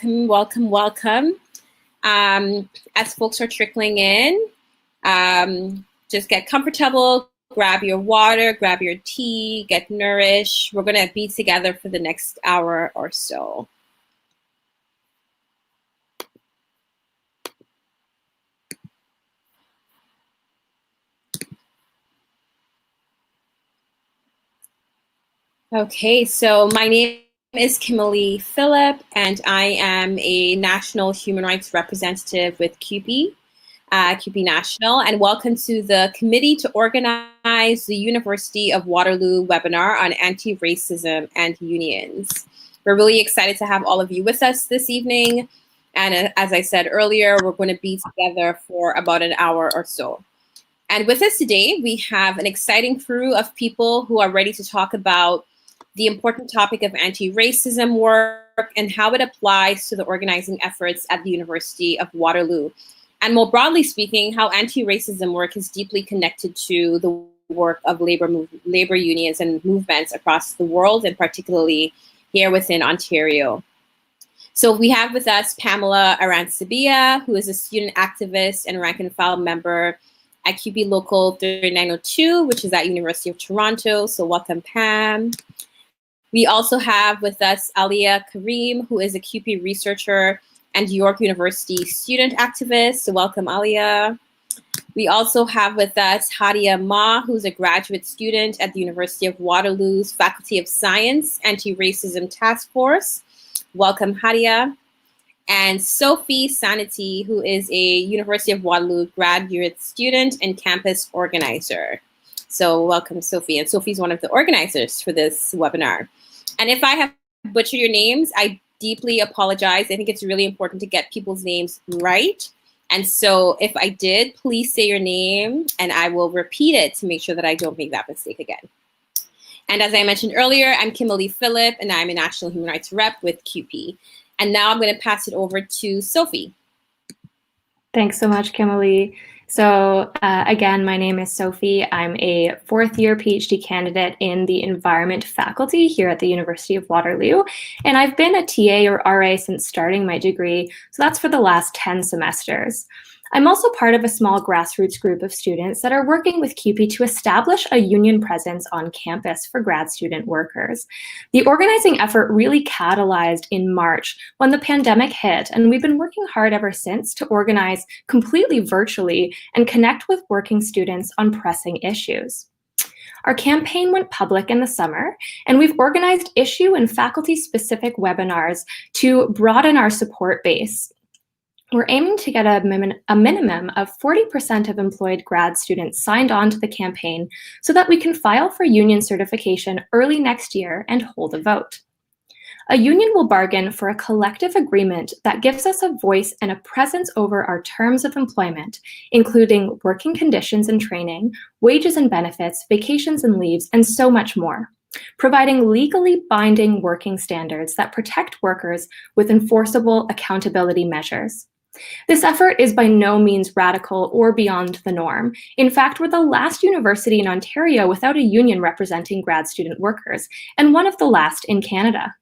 welcome, welcome. As folks are trickling in, just get comfortable, grab your water, grab your tea, get nourished. We're gonna be together for the next hour or so. Okay, so my name is Kimalee Phillip, and I am a National Human Rights Representative with CUPE, CUPE National, and welcome to the Committee to Organize the University of Waterloo webinar on anti-racism and unions. We're really excited to have all of you with us this evening, and as I said earlier, we're going to be together for about an hour or so. And with us today, we have an exciting crew of people who are ready to talk about the important topic of anti-racism work and how it applies to the organizing efforts at the University of Waterloo. And more broadly speaking, how anti-racism work is deeply connected to the work of labor unions and movements across the world, and particularly here within Ontario. So we have with us Pamela Arancibia, who is a student activist and rank and file member at CUPE Local 3902, which is at University of Toronto. So welcome, Pam. We also have with us Alia Karim, who is a CUPE researcher and York University student activist. So welcome, Alia. We also have with us Hadiya Ma, who's a graduate student at the University of Waterloo's Faculty of Science Anti-Racism Taskforce. Welcome, Hadiya. And Sophie Sanity, who is a University of Waterloo graduate student and campus organizer. So welcome, Sophie. And Sophie's one of the organizers for this webinar. And if I have butchered your names, I deeply apologize. I think it's really important to get people's names right. And so if I did, please say your name and I will repeat it to make sure that I don't make that mistake again. And as I mentioned earlier, I'm Kimalee Phillip and I'm a National Human Rights Rep with CUPE. And now I'm going to pass it over to Sophie. Thanks so much, Kimalee. So again, my name is Sophie. I'm a fourth-year PhD candidate in the environment faculty here at the University of Waterloo. And I've been a TA or RA since starting my degree, so that's for the last 10 semesters. I'm also part of a small grassroots group of students that are working with CUPE to establish a union presence on campus for grad student workers. The organizing effort really catalyzed in March when the pandemic hit, and we've been working hard ever since to organize completely virtually and connect with working students on pressing issues. Our campaign went public in the summer, and we've organized issue and faculty-specific webinars to broaden our support base. We're aiming to get a minimum of 40% of employed grad students signed on to the campaign so that we can file for union certification early next year and hold a vote. A union will bargain for a collective agreement that gives us a voice and a presence over our terms of employment, including working conditions and training, wages and benefits, vacations and leaves, and so much more, providing legally binding working standards that protect workers with enforceable accountability measures. This effort is by no means radical or beyond the norm. In fact, we're the last university in Ontario without a union representing grad student workers, and one of the last in Canada.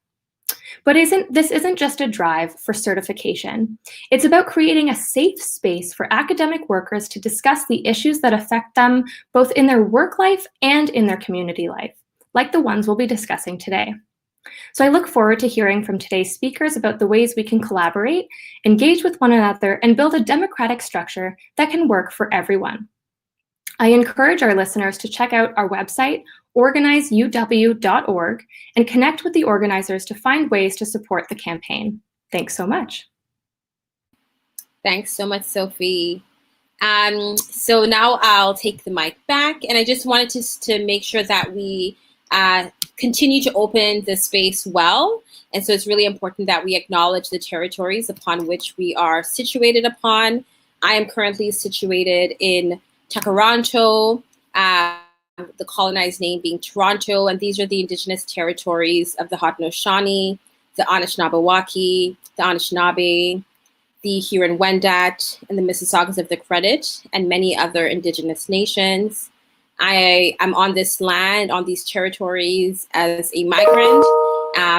But this isn't just a drive for certification. It's about creating a safe space for academic workers to discuss the issues that affect them both in their work life and in their community life, like the ones we'll be discussing today. So I look forward to hearing from today's speakers about the ways we can collaborate, engage with one another, and build a democratic structure that can work for everyone. I encourage our listeners to check out our website, organizeuw.org, and connect with the organizers to find ways to support the campaign. Thanks so much. Thanks so much, Sophie. So now I'll take the mic back, and I just wanted to make sure that we continue to open the space well. And so it's really important that we acknowledge the territories upon which we are situated upon. I am currently situated in Takaranto, the colonized name being Toronto, and these are the indigenous territories of the Haudenosaunee, the Anishinaabewaki, the Anishinaabe, the Huron-Wendat, and the Mississaugas of the Credit, and many other indigenous nations. I am on this land, on these territories as a migrant,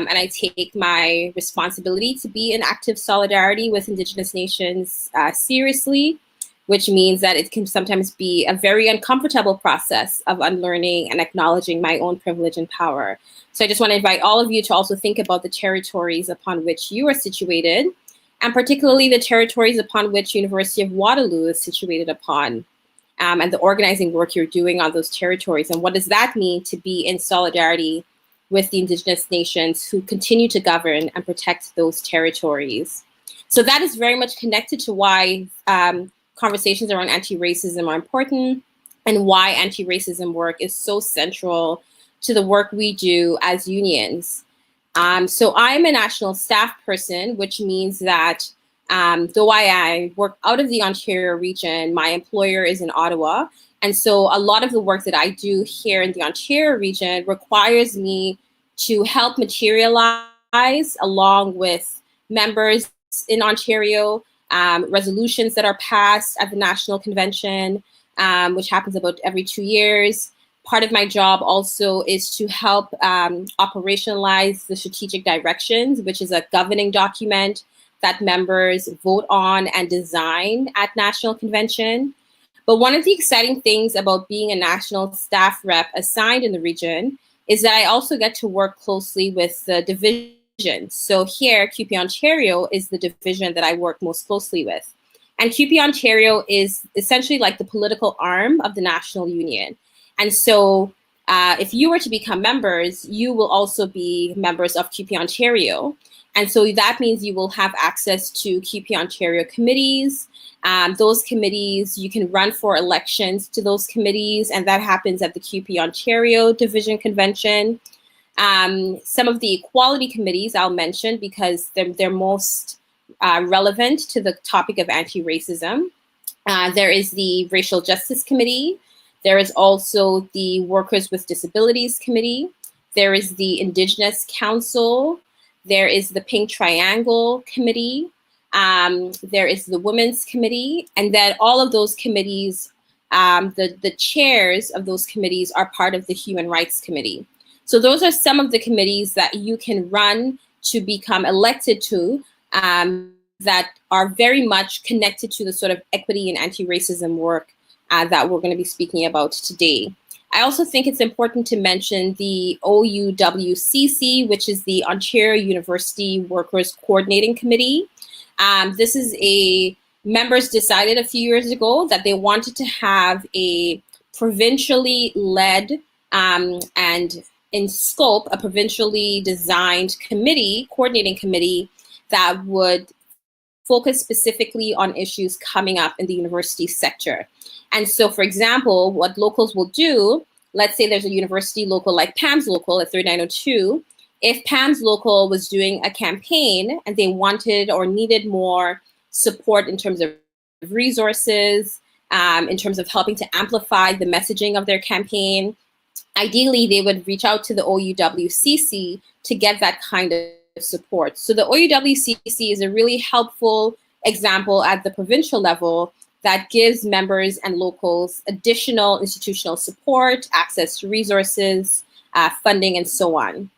and I take my responsibility to be in active solidarity with Indigenous nations seriously, which means that it can sometimes be a very uncomfortable process of unlearning and acknowledging my own privilege and power. So I just want to invite all of you to also think about the territories upon which you are situated, and particularly the territories upon which University of Waterloo is situated upon, and the organizing work you're doing on those territories. And what does that mean to be in solidarity with the Indigenous nations who continue to govern and protect those territories? So that is very much connected to why conversations around anti-racism are important, and why anti-racism work is so central to the work we do as unions. So I'm a national staff person, which means that though I work out of the Ontario region, my employer is in Ottawa. And so a lot of the work that I do here in the Ontario region requires me to help materialize, along with members in Ontario, resolutions that are passed at the National Convention, which happens about every 2 years. Part of my job also is to help operationalize the strategic directions, which is a governing document that members vote on and design at National Convention. But one of the exciting things about being a national staff rep assigned in the region is that I also get to work closely with the division. So here, CUPE Ontario is the division that I work most closely with. And CUPE Ontario is essentially like the political arm of the National Union. And so if you were to become members, you will also be members of CUPE Ontario. And so that means you will have access to CUPE Ontario committees. Those committees, you can run for elections to those committees, and that happens at the CUPE Ontario Division Convention. Some of the equality committees I'll mention because they're most relevant to the topic of anti-racism. There is the Racial Justice Committee. There is also the Workers with Disabilities Committee. There is the Indigenous Council. There is the Pink Triangle Committee. There is the Women's Committee. And then all of those committees, the chairs of those committees are part of the Human Rights Committee. So those are some of the committees that you can run to become elected to, that are very much connected to the sort of equity and anti-racism work that we're going to be speaking about today. I also think it's important to mention the OUWCC, which is the Ontario University Workers Coordinating Committee. This is members decided a few years ago that they wanted to have a provincially led and in scope, a provincially designed committee, coordinating committee, that would focus specifically on issues coming up in the university sector. And so, for example, what locals will do, let's say there's a university local like Pam's Local at 3902. If Pam's Local was doing a campaign and they wanted or needed more support in terms of resources, in terms of helping to amplify the messaging of their campaign, ideally they would reach out to the OUWCC to get that kind of support. So the OUWCC is a really helpful example at the provincial level that gives members and locals additional institutional support, access to resources, funding, and so on.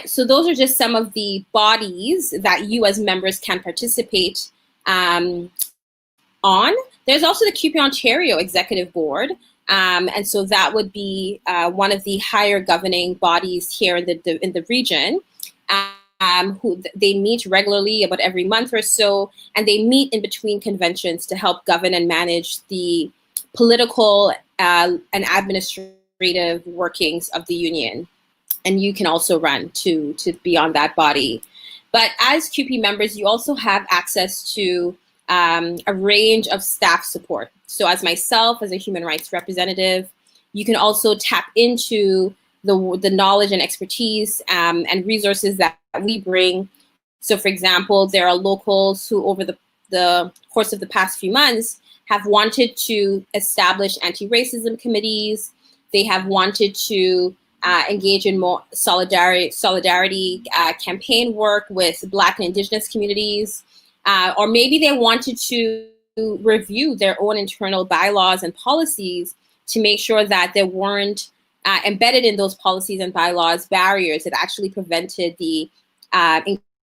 So those are just some of the bodies that you as members can participate on. There's also the CUPE Ontario Executive Board. And so that would be one of the higher governing bodies here in the region. Who they meet regularly about every month or so, and they meet in between conventions to help govern and manage the political and administrative workings of the union. And you can also run to be on that body. But as CUPE members, you also have access to a range of staff support. So as myself, as a human rights representative, you can also tap into the knowledge and expertise and resources that we bring. So for example, there are locals who over the course of the past few months have wanted to establish anti-racism committees. They have wanted to engage in more solidarity campaign work with Black and Indigenous communities. Or maybe they wanted to review their own internal bylaws and policies to make sure that there weren't embedded in those policies and bylaws barriers that actually prevented the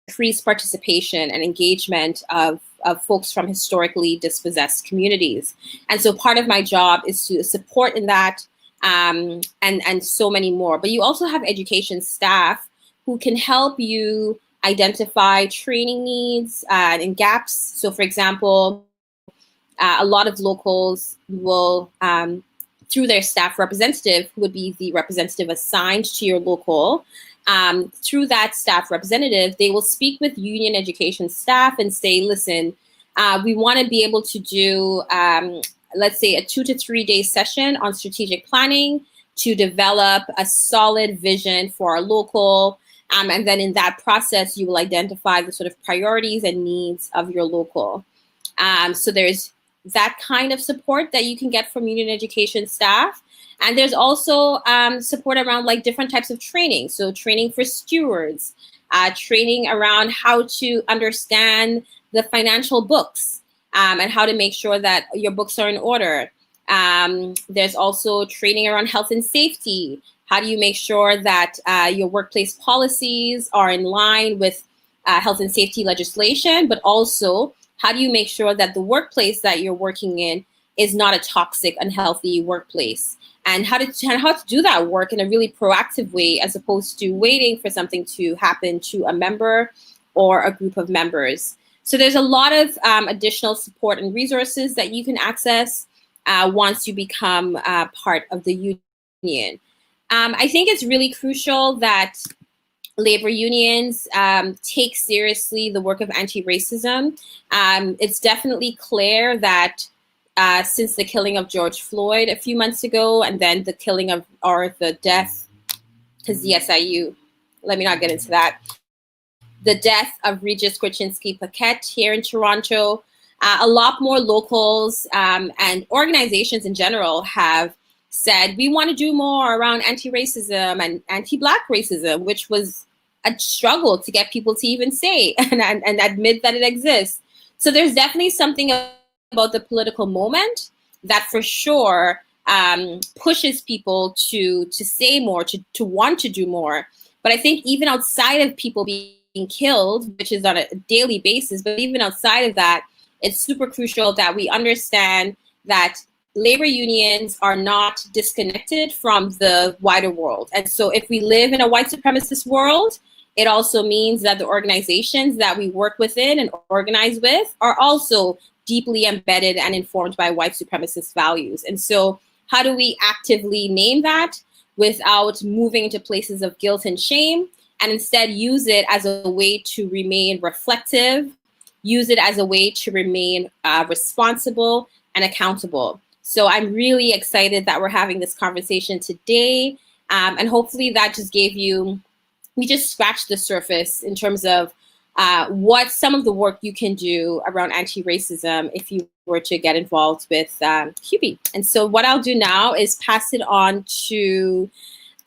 increased participation and engagement of folks from historically dispossessed communities. And so part of my job is to support in that, and so many more. But you also have education staff who can help you identify training needs and gaps. So for example, a lot of locals will, through their staff representative, who would be the representative assigned to your local, through that staff representative, they will speak with union education staff and say, listen, we want to be able to do, let's say, a 2 to 3 day session on strategic planning to develop a solid vision for our local. And then in that process, you will identify the sort of priorities and needs of your local. So there's that kind of support that you can get from union education staff. And there's also support around like different types of training. So training for stewards, training around how to understand the financial books and how to make sure that your books are in order. There's also training around health and safety. How do you make sure that your workplace policies are in line with health and safety legislation, but also how do you make sure that the workplace that you're working in is not a toxic, unhealthy workplace? And how to do that work in a really proactive way, as opposed to waiting for something to happen to a member or a group of members. So there's a lot of additional support and resources that you can access once you become part of the union. I think it's really crucial that labor unions take seriously the work of anti-racism. It's definitely clear that since the killing of George Floyd a few months ago, and then the killing of, or the death, because the SIU, let me not get into that, the death of Regis Gwichinsky-Paquette here in Toronto, a lot more locals and organizations in general have said, we want to do more around anti-racism and anti-Black racism, which was a struggle to get people to even say and admit that it exists. So there's definitely something about the political moment that for sure pushes people to say more, to want to do more. But I think even outside of people being killed, which is on a daily basis, but even outside of that, it's super crucial that we understand that labor unions are not disconnected from the wider world. And so if we live in a white supremacist world, it also means that the organizations that we work within and organize with are also deeply embedded and informed by white supremacist values. And so how do we actively name that without moving into places of guilt and shame, and instead use it as a way to remain reflective, use it as a way to remain responsible and accountable. So I'm really excited that we're having this conversation today. And hopefully that just gave you, we just scratched the surface in terms of what some of the work you can do around anti-racism if you were to get involved with CUPE. And so what I'll do now is pass it on to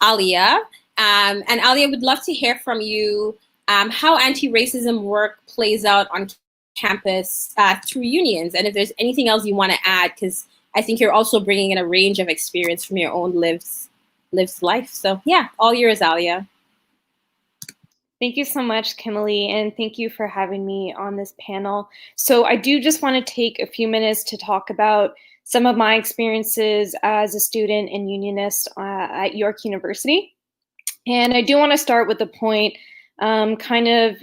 Alia. And Alia, would love to hear from you how anti-racism work plays out on campus through unions, and if there's anything else you want to add, because I think you're also bringing in a range of experience from your own lived life. So yeah, all yours, Alia. Thank you so much, Kimalee, and thank you for having me on this panel. So I do just want to take a few minutes to talk about some of my experiences as a student and unionist at York University. And I do want to start with the point, kind of,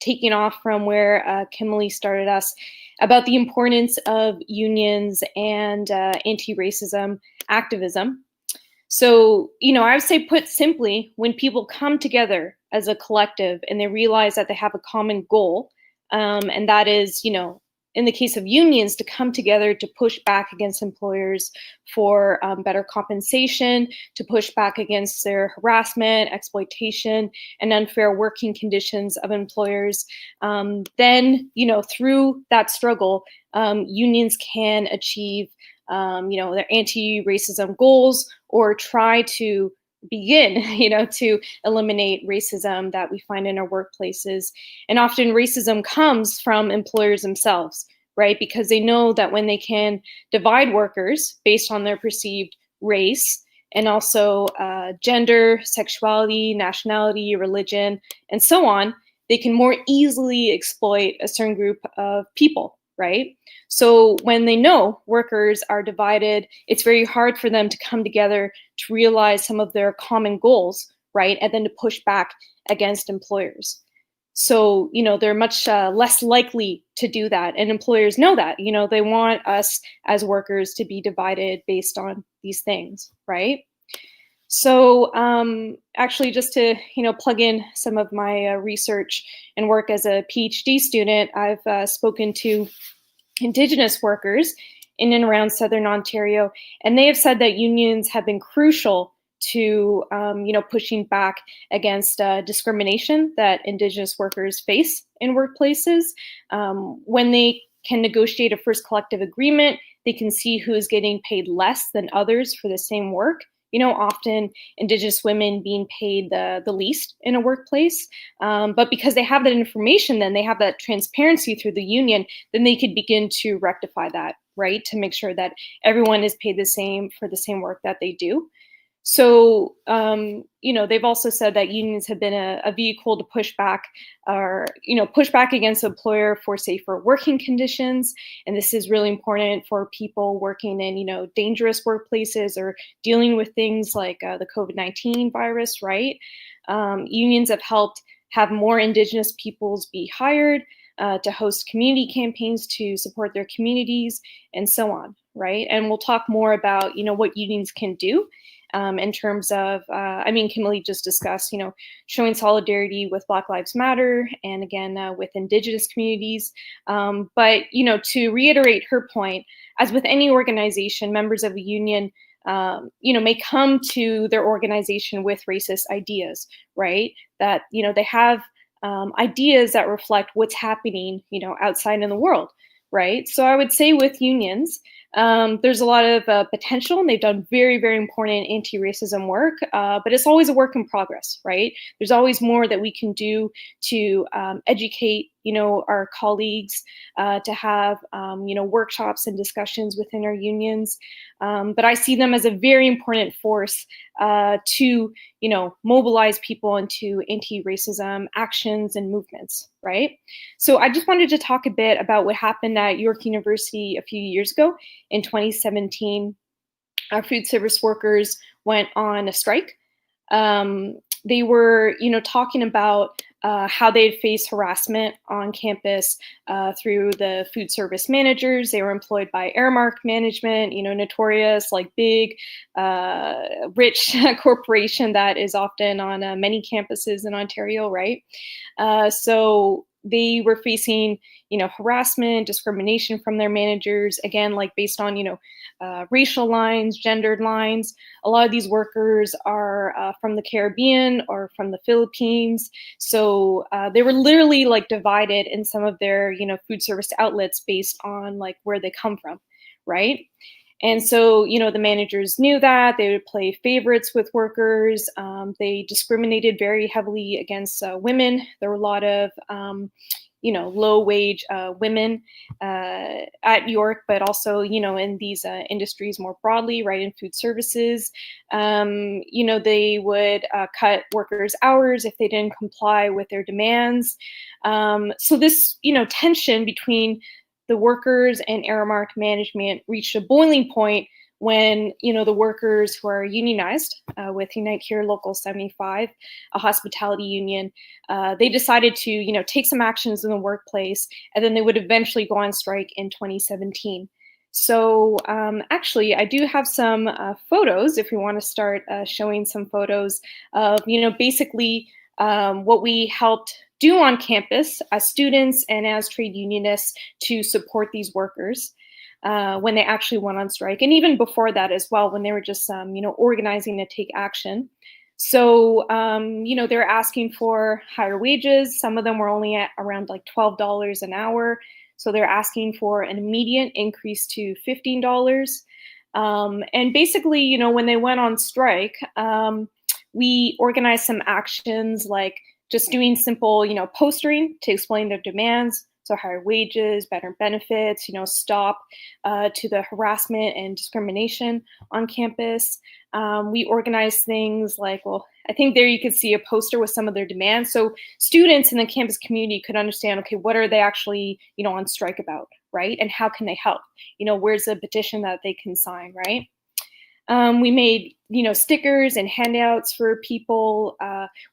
taking off from where Kimalee started us, about the importance of unions and anti-racism activism. So, I would say, put simply, when people come together as a collective and they realize that they have a common goal, and that is, in the case of unions, to come together to push back against employers for better compensation, to push back against their harassment, exploitation, and unfair working conditions of employers, then, through that struggle, unions can achieve, their anti-racism goals, or try to begin, to eliminate racism that we find in our workplaces. And often racism comes from employers themselves, right? Because they know that when they can divide workers based on their perceived race and also gender, sexuality, nationality, religion, and so on, they can more easily exploit a certain group of people, right? So when they know workers are divided, it's very hard for them to come together to realize some of their common goals, right? And then to push back against employers. So, they're much less likely to do that. And employers know that, they want us as workers to be divided based on these things, right? So actually, just to plug in some of my research and work as a PhD student, I've spoken to Indigenous workers in and around Southern Ontario, and they have said that unions have been crucial to pushing back against discrimination that Indigenous workers face in workplaces. When they can negotiate a first collective agreement, they can see who is getting paid less than others for the same work. Often Indigenous women being paid the least in a workplace. But because they have that information, then they have that transparency through the union, then they could begin to rectify that, right? To make sure that everyone is paid the same for the same work that they do. So, they've also said that unions have been a vehicle to push back against the employer for safer working conditions. And this is really important for people working in, dangerous workplaces or dealing with things like the COVID-19 virus, right? Unions have helped have more Indigenous peoples be hired, to host community campaigns to support their communities, and so on, right? And we'll talk more about, what unions can do. In terms of, Kimalee just discussed, showing solidarity with Black Lives Matter and again, with Indigenous communities. But, to reiterate her point, as with any organization, members of a union, may come to their organization with racist ideas, right? That, they have ideas that reflect what's happening, outside in the world, right? So I would say with unions, there's a lot of potential, and they've done very, very important anti-racism work, but it's always a work in progress, right? There's always more that we can do to educate, our colleagues, to have, workshops and discussions within our unions. But I see them as a very important force to, mobilize people into anti-racism actions and movements, right? So I just wanted to talk a bit about what happened at York University a few years ago. In 2017, our food service workers went on a strike. They were, talking about how they'd face harassment on campus through the food service managers. They were employed by Aramark Management, notorious, like big, rich corporation that is often on many campuses in Ontario, right? So they were facing, harassment, discrimination from their managers, again, like based on, racial lines, gendered lines. A lot of these workers are from the Caribbean or from the Philippines. So they were literally like divided in some of their, food service outlets based on like where they come from, right? And so, the managers knew that. They would play favorites with workers. They discriminated very heavily against women. There were a lot of, low-wage women at York, but also, in these industries more broadly, right, in food services. They would cut workers' hours if they didn't comply with their demands. So this, tension between the workers and Aramark Management reached a boiling point when, the workers who are unionized with Unite Here Local 75, a hospitality union, they decided to, take some actions in the workplace, and then they would eventually go on strike in 2017. So actually, I do have some photos, if we want to start showing some photos of, basically what we helped do on campus as students and as trade unionists to support these workers when they actually went on strike, and even before that as well, when they were just organizing to take action. So they're asking for higher wages. Some of them were only at around like $12 an hour. So they're asking for an immediate increase to $15. And basically, when they went on strike, we organized some actions like just doing simple, postering to explain their demands, So higher wages, better benefits, stop to the harassment and discrimination on campus. We organized things like, well, I think there you could see a poster with some of their demands. So students in the campus community could understand, okay, what are they actually, on strike about, right? And how can they help? Where's a petition that they can sign, right? We made, stickers and handouts for people.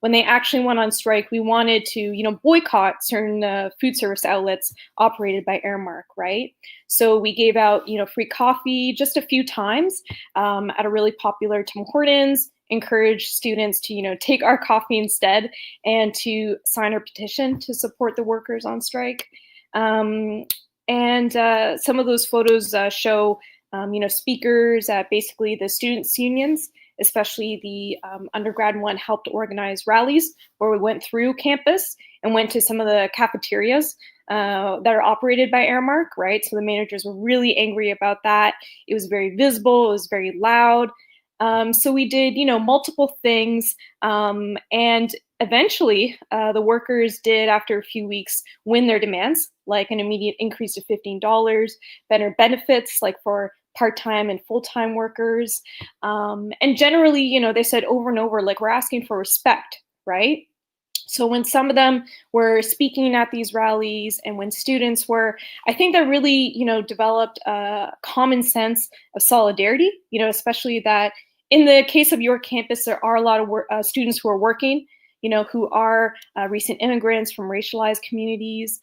When they actually went on strike, we wanted to, boycott certain food service outlets operated by Aramark, right? So we gave out, free coffee just a few times at a really popular Tim Hortons, encouraged students to, take our coffee instead and to sign our petition to support the workers on strike. And some of those photos show speakers at basically the students' unions, especially the undergrad one, helped organize rallies where we went through campus and went to some of the cafeterias that are operated by Aramark, right? So the managers were really angry about that. It was very visible, it was very loud. So we did, multiple things, and eventually the workers did, after a few weeks, win their demands, like an immediate increase to $15, better benefits, like for part-time and full-time workers. And generally, they said over and over, like, we're asking for respect, right? So when some of them were speaking at these rallies and when students were, I think that really, developed a common sense of solidarity, especially that in the case of your campus, there are a lot of students who are working, who are recent immigrants from racialized communities.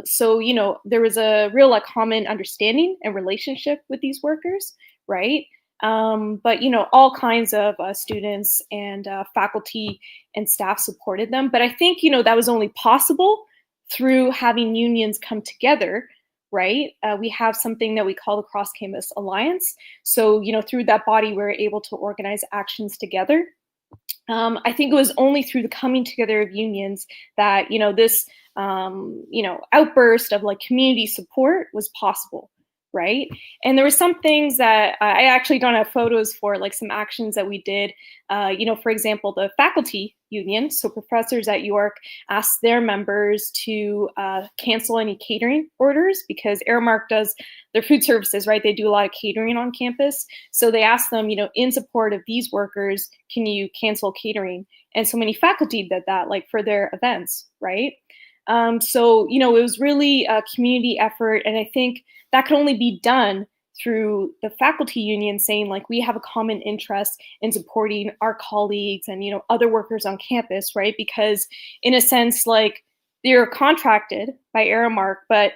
So, there was a real common understanding and relationship with these workers, right? But, all kinds of students and faculty and staff supported them. But I think, that was only possible through having unions come together, right? We have something that we call the Cross Campus Alliance. So, through that body, we're able to organize actions together. I think it was only through the coming together of unions that, this, outburst of like community support was possible, right? And there were some things that I actually don't have photos for, like some actions that we did. For example, the faculty union, so professors at York asked their members to cancel any catering orders because Aramark does their food services, right? They do a lot of catering on campus. So they asked them, in support of these workers, can you cancel catering? And so many faculty did that, like for their events, right? So, it was really a community effort. And I think that could only be done through the faculty union saying, like, we have a common interest in supporting our colleagues and, other workers on campus, right? Because in a sense, like, they're contracted by Aramark, but,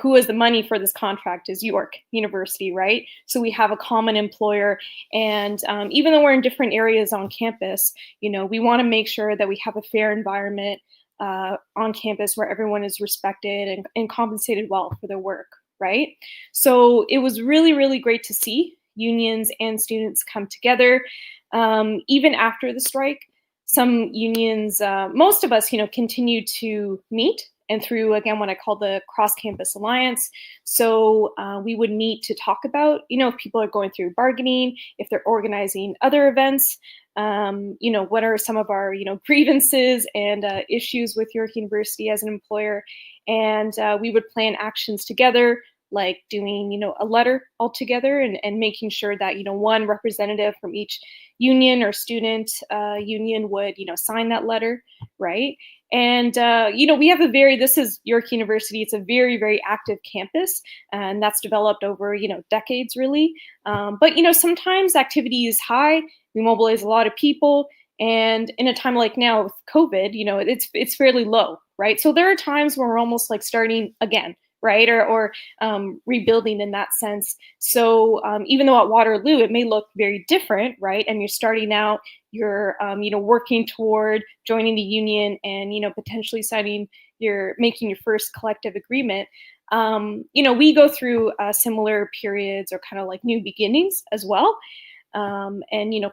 who has the money for this contract is York University, right? So we have a common employer. And even though we're in different areas on campus, we want to make sure that we have a fair environment on campus where everyone is respected and compensated well for their work, right? So it was really, really great to see unions and students come together. Even after the strike, some unions, most of us, continued to meet, and through, again, what I call the Cross Campus Alliance. So we would meet to talk about, if people are going through bargaining, if they're organizing other events, what are some of our, grievances and issues with York University as an employer. And we would plan actions together, like doing, a letter all together and making sure that, one representative from each union or student union would, sign that letter, right? And, we have this is York University. It's a very, very active campus, and that's developed over, decades, really. But, sometimes activity is high. We mobilize a lot of people. And in a time like now with COVID, it's fairly low, right? So there are times when we're almost like starting again, right? Or rebuilding in that sense. So even though at Waterloo, it may look very different, right? And you're starting out, you're, working toward joining the union and, potentially making your first collective agreement. We go through similar periods or kind of like new beginnings as well. And,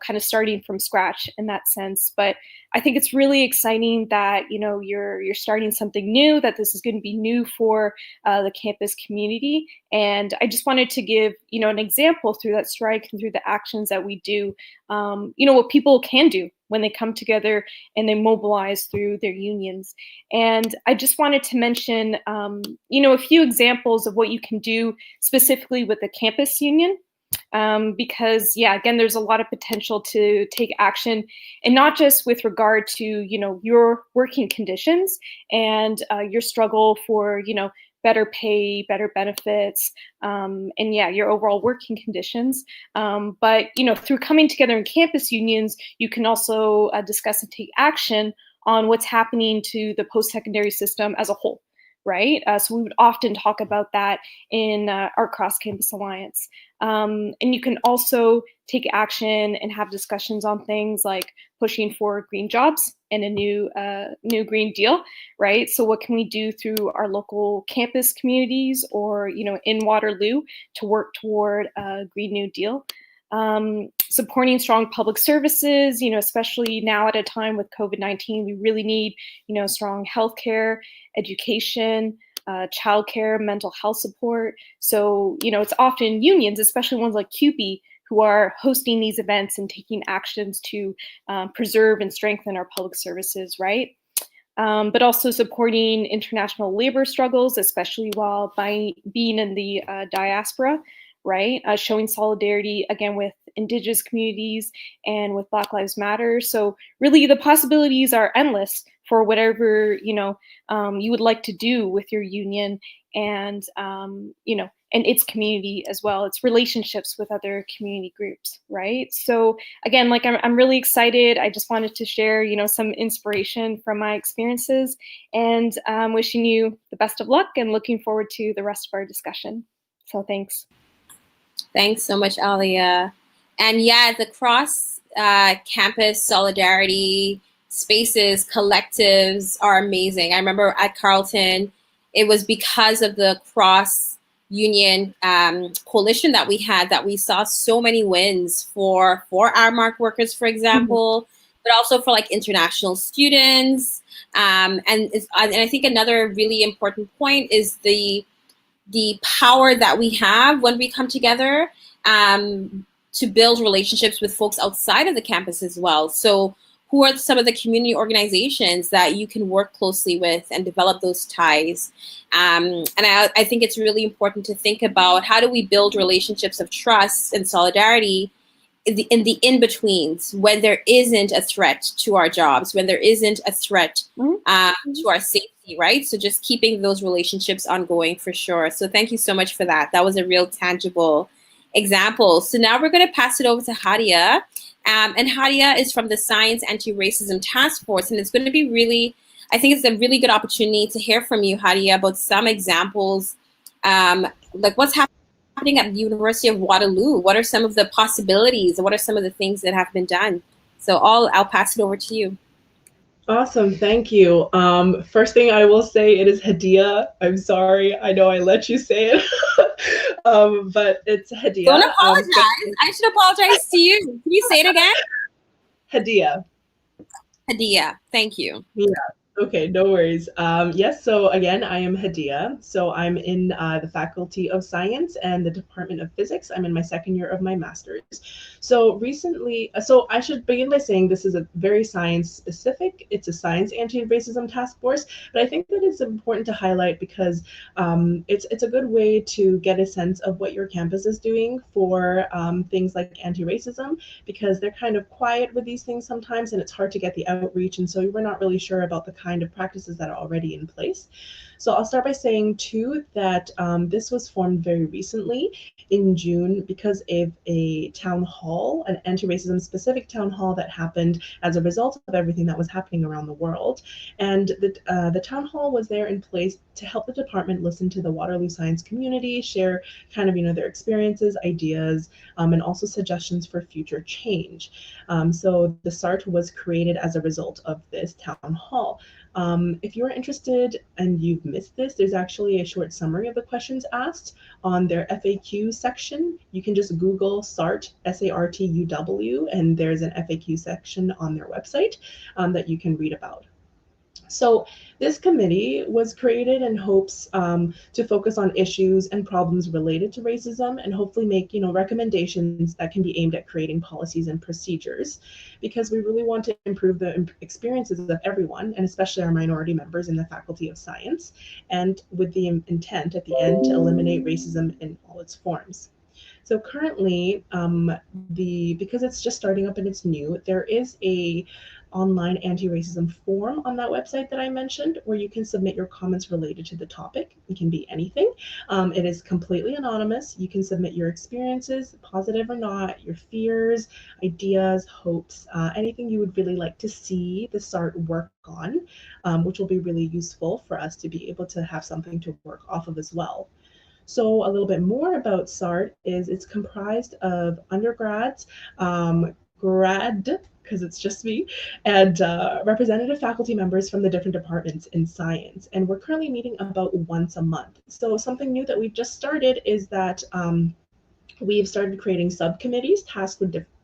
kind of starting from scratch in that sense. But I think it's really exciting that, you're starting something new, that this is going to be new for the campus community. And I just wanted to give, an example through that strike and through the actions that we do, what people can do, when they come together and they mobilize through their unions. And I just wanted to mention, a few examples of what you can do specifically with the campus union. Because again, there's a lot of potential to take action, and not just with regard to, your working conditions and your struggle for, better pay, better benefits, and your overall working conditions. But, through coming together in campus unions, you can also discuss and take action on what's happening to the post-secondary system as a whole. Right? So we would often talk about that in our cross-campus alliance. And you can also take action and have discussions on things like pushing for green jobs and a new Green Deal, right? So what can we do through our local campus communities or, in Waterloo to work toward a Green New Deal? Supporting strong public services, especially now at a time with COVID-19, we really need, strong healthcare, education, childcare, mental health support. So, it's often unions, especially ones like CUPE, who are hosting these events and taking actions to preserve and strengthen our public services, right? But also supporting international labor struggles, especially while being in the diaspora, right? Showing solidarity, again, with Indigenous communities and with Black Lives Matter. So really the possibilities are endless for whatever, you would like to do with your union and, and its community as well. It's relationships with other community groups, right? So again, I'm really excited. I just wanted to share, some inspiration from my experiences, and wishing you the best of luck and looking forward to the rest of our discussion. So thanks. Thanks so much, Alia. And the cross campus solidarity spaces, collectives are amazing. I remember at Carleton, it was because of the cross union coalition that we had that we saw so many wins for our mark workers, for example, but also for like international students. And I think another really important point is the power that we have when we come together to build relationships with folks outside of the campus as well. So who are some of the community organizations that you can work closely with and develop those ties? And I think it's really important to think about how do we build relationships of trust and solidarity in the in-betweens when there isn't a threat to our jobs, when there isn't a threat to our safety, right? So just keeping those relationships ongoing for sure. So thank you so much for that. That was a real tangible example. So now we're going to pass it over to Hadiya. And Hadiya is from the Science Anti-Racism Taskforce. And it's going to be really, I think it's a really good opportunity to hear from you, Hadiya, about some examples, like what's happening at the University of Waterloo. What are some of the possibilities? What are some of the things that have been done? So I'll pass it over to you. Awesome, thank you. First thing I will say, it is Hadiya. I'm sorry, I know I let you say it, but it's Hadiya. Don't apologize. I should apologize to you. Can you say it again? Hadiya. Hadiya, thank you. Yeah. Okay, no worries. Yes, so again, I am Hadiya. So I'm in the Faculty of Science and the Department of Physics. I'm in my second year of my master's. So recently, so I should begin by saying this is a very science specific, it's a science anti-racism task force, but I think that it's important to highlight because it's a good way to get a sense of what your campus is doing for things like anti-racism, because they're kind of quiet with these things sometimes and it's hard to get the outreach, and so we're not really sure about the kind of practices that are already in place. So I'll start by saying too that this was formed very recently in June because of a town hall, an anti-racism specific town hall that happened as a result of everything that was happening around the world. And the town hall was there in place to help the department listen to the Waterloo science community, share kind of, their experiences, ideas, and also suggestions for future change. So the SART was created as a result of this town hall. If you're interested and you've missed this, there's actually a short summary of the questions asked on their FAQ section. You can just Google SART, S-A-R-T-U-W, and there's an FAQ section on their website that you can read about. So this committee was created in hopes to focus on issues and problems related to racism, and hopefully make recommendations that can be aimed at creating policies and procedures, because we really want to improve the experiences of everyone, and especially our minority members in the Faculty of Science, and with the intent at the end to eliminate racism in all its forms. So currently, because it's just starting up and it's new, there is a online anti-racism forum on that website that I mentioned, where you can submit your comments related to the topic. It can be anything. It is completely anonymous. You can submit your experiences, positive or not, your fears, ideas, hopes, anything you would really like to see the SART work on, which will be really useful for us to be able to have something to work off of as well. So a little bit more about SART is it's comprised of undergrads, grad, because it's just me, and representative faculty members from the different departments in science. And we're currently meeting about once a month. So something new that we've just started is that we've started creating subcommittees tasked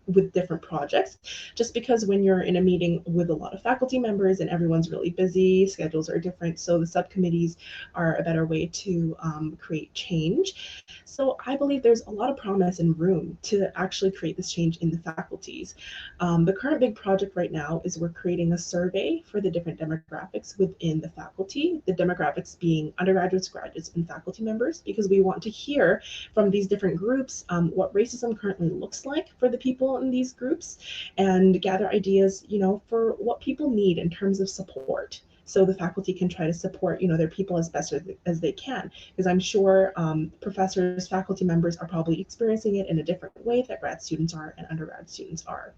with different projects, just because when you're in a meeting with a lot of faculty members and everyone's really busy, schedules are different, so the subcommittees are a better way to create change. So I believe there's a lot of promise and room to actually create this change in the faculties. The current big project right now is we're creating a survey for the different demographics within the faculty, the demographics being undergraduates, graduates, and faculty members, because we want to hear from these different groups what racism currently looks like for the people in these groups, and gather ideas, for what people need in terms of support. So the faculty can try to support, their people as best as they can, because I'm sure professors, faculty members are probably experiencing it in a different way that grad students are and undergrad students are.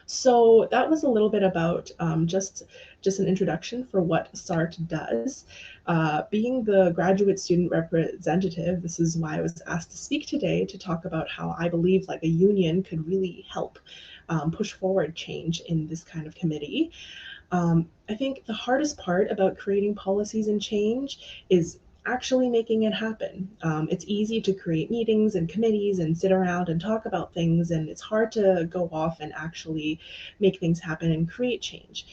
So that was a little bit about just an introduction for what SART does. Being the graduate student representative, this is why I was asked to speak today, to talk about how I believe like a union could really help push forward change in this kind of committee. I think the hardest part about creating policies and change is actually making it happen. It's easy to create meetings and committees and sit around and talk about things, and it's hard to go off and actually make things happen and create change.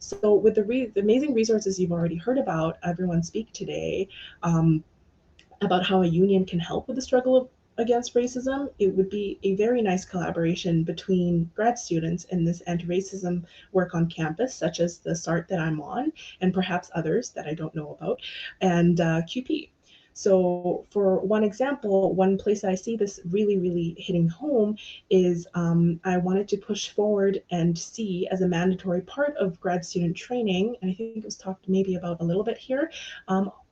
So with the amazing resources you've already heard about everyone speak today, about how a union can help with the struggle against racism, it would be a very nice collaboration between grad students in this anti-racism work on campus, such as the SART that I'm on, and perhaps others that I don't know about, and CUPE. So for one example, one place that I see this really, really hitting home is I wanted to push forward and see as a mandatory part of grad student training, and I think it was talked maybe about a little bit here,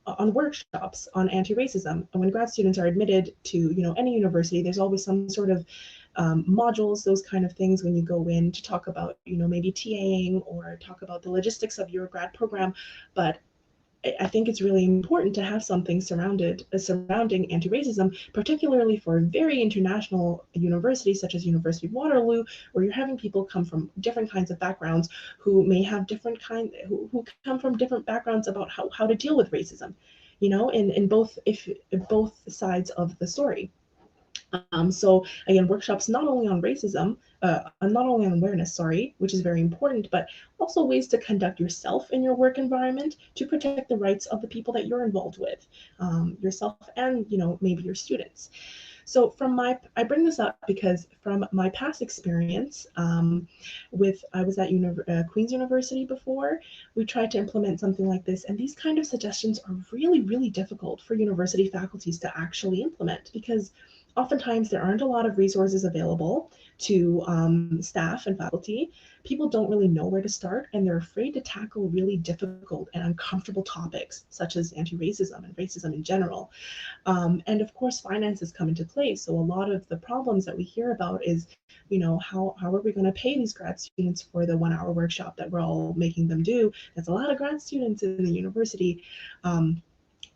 on workshops on anti-racism. And when grad students are admitted to any university, there's always some sort of modules, those kind of things, when you go in to talk about maybe TAing or talk about the logistics of your grad program. But I think it's really important to have something surrounding anti-racism, particularly for a very international universities such as University of Waterloo, where you're having people come from different kinds of backgrounds who may have who come from different backgrounds about how to deal with racism, in both sides of the story. So again, workshops not only on racism, not only on awareness, which is very important, but also ways to conduct yourself in your work environment to protect the rights of the people that you're involved with, yourself and maybe your students. So I bring this up because from my past experience I was at Queen's University before, we tried to implement something like this, and these kind of suggestions are really, really difficult for university faculties to actually implement, because oftentimes there aren't a lot of resources available to staff and faculty. People don't really know where to start, and they're afraid to tackle really difficult and uncomfortable topics such as anti-racism and racism in general. And of course, finances come into play. So a lot of the problems that we hear about is, how are we going to pay these grad students for the 1-hour workshop that we're all making them do? There's a lot of grad students in the university.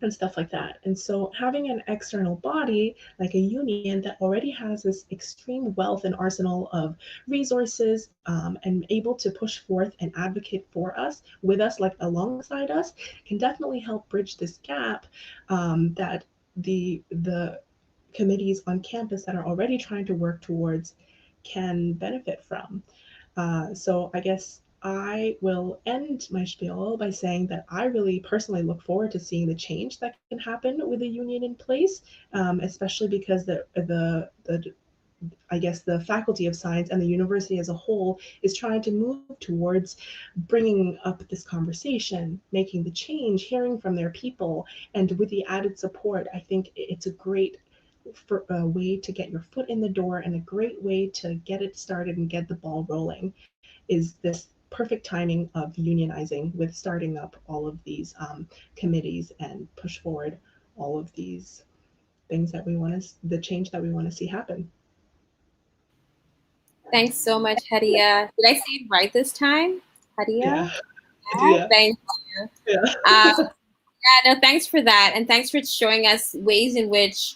And stuff like that. And so having an external body like a union that already has this extreme wealth and arsenal of resources, and able to push forth and advocate for us, with us, like alongside us, can definitely help bridge this gap that the committees on campus that are already trying to work towards can benefit from. So I guess I will end my spiel by saying that I really personally look forward to seeing the change that can happen with a union in place, especially because I guess the Faculty of Science and the university as a whole is trying to move towards bringing up this conversation, making the change, hearing from their people, and with the added support, I think it's a great way to get your foot in the door and a great way to get it started and get the ball rolling is this perfect timing of unionizing with starting up all of these committees and push forward all of these things that we want to, the change that we want to see happen. Thanks so much, Hadiya. Did I say it right this time? Hadiya? Yeah. Thank you. Yeah. No, thanks for that. And thanks for showing us ways in which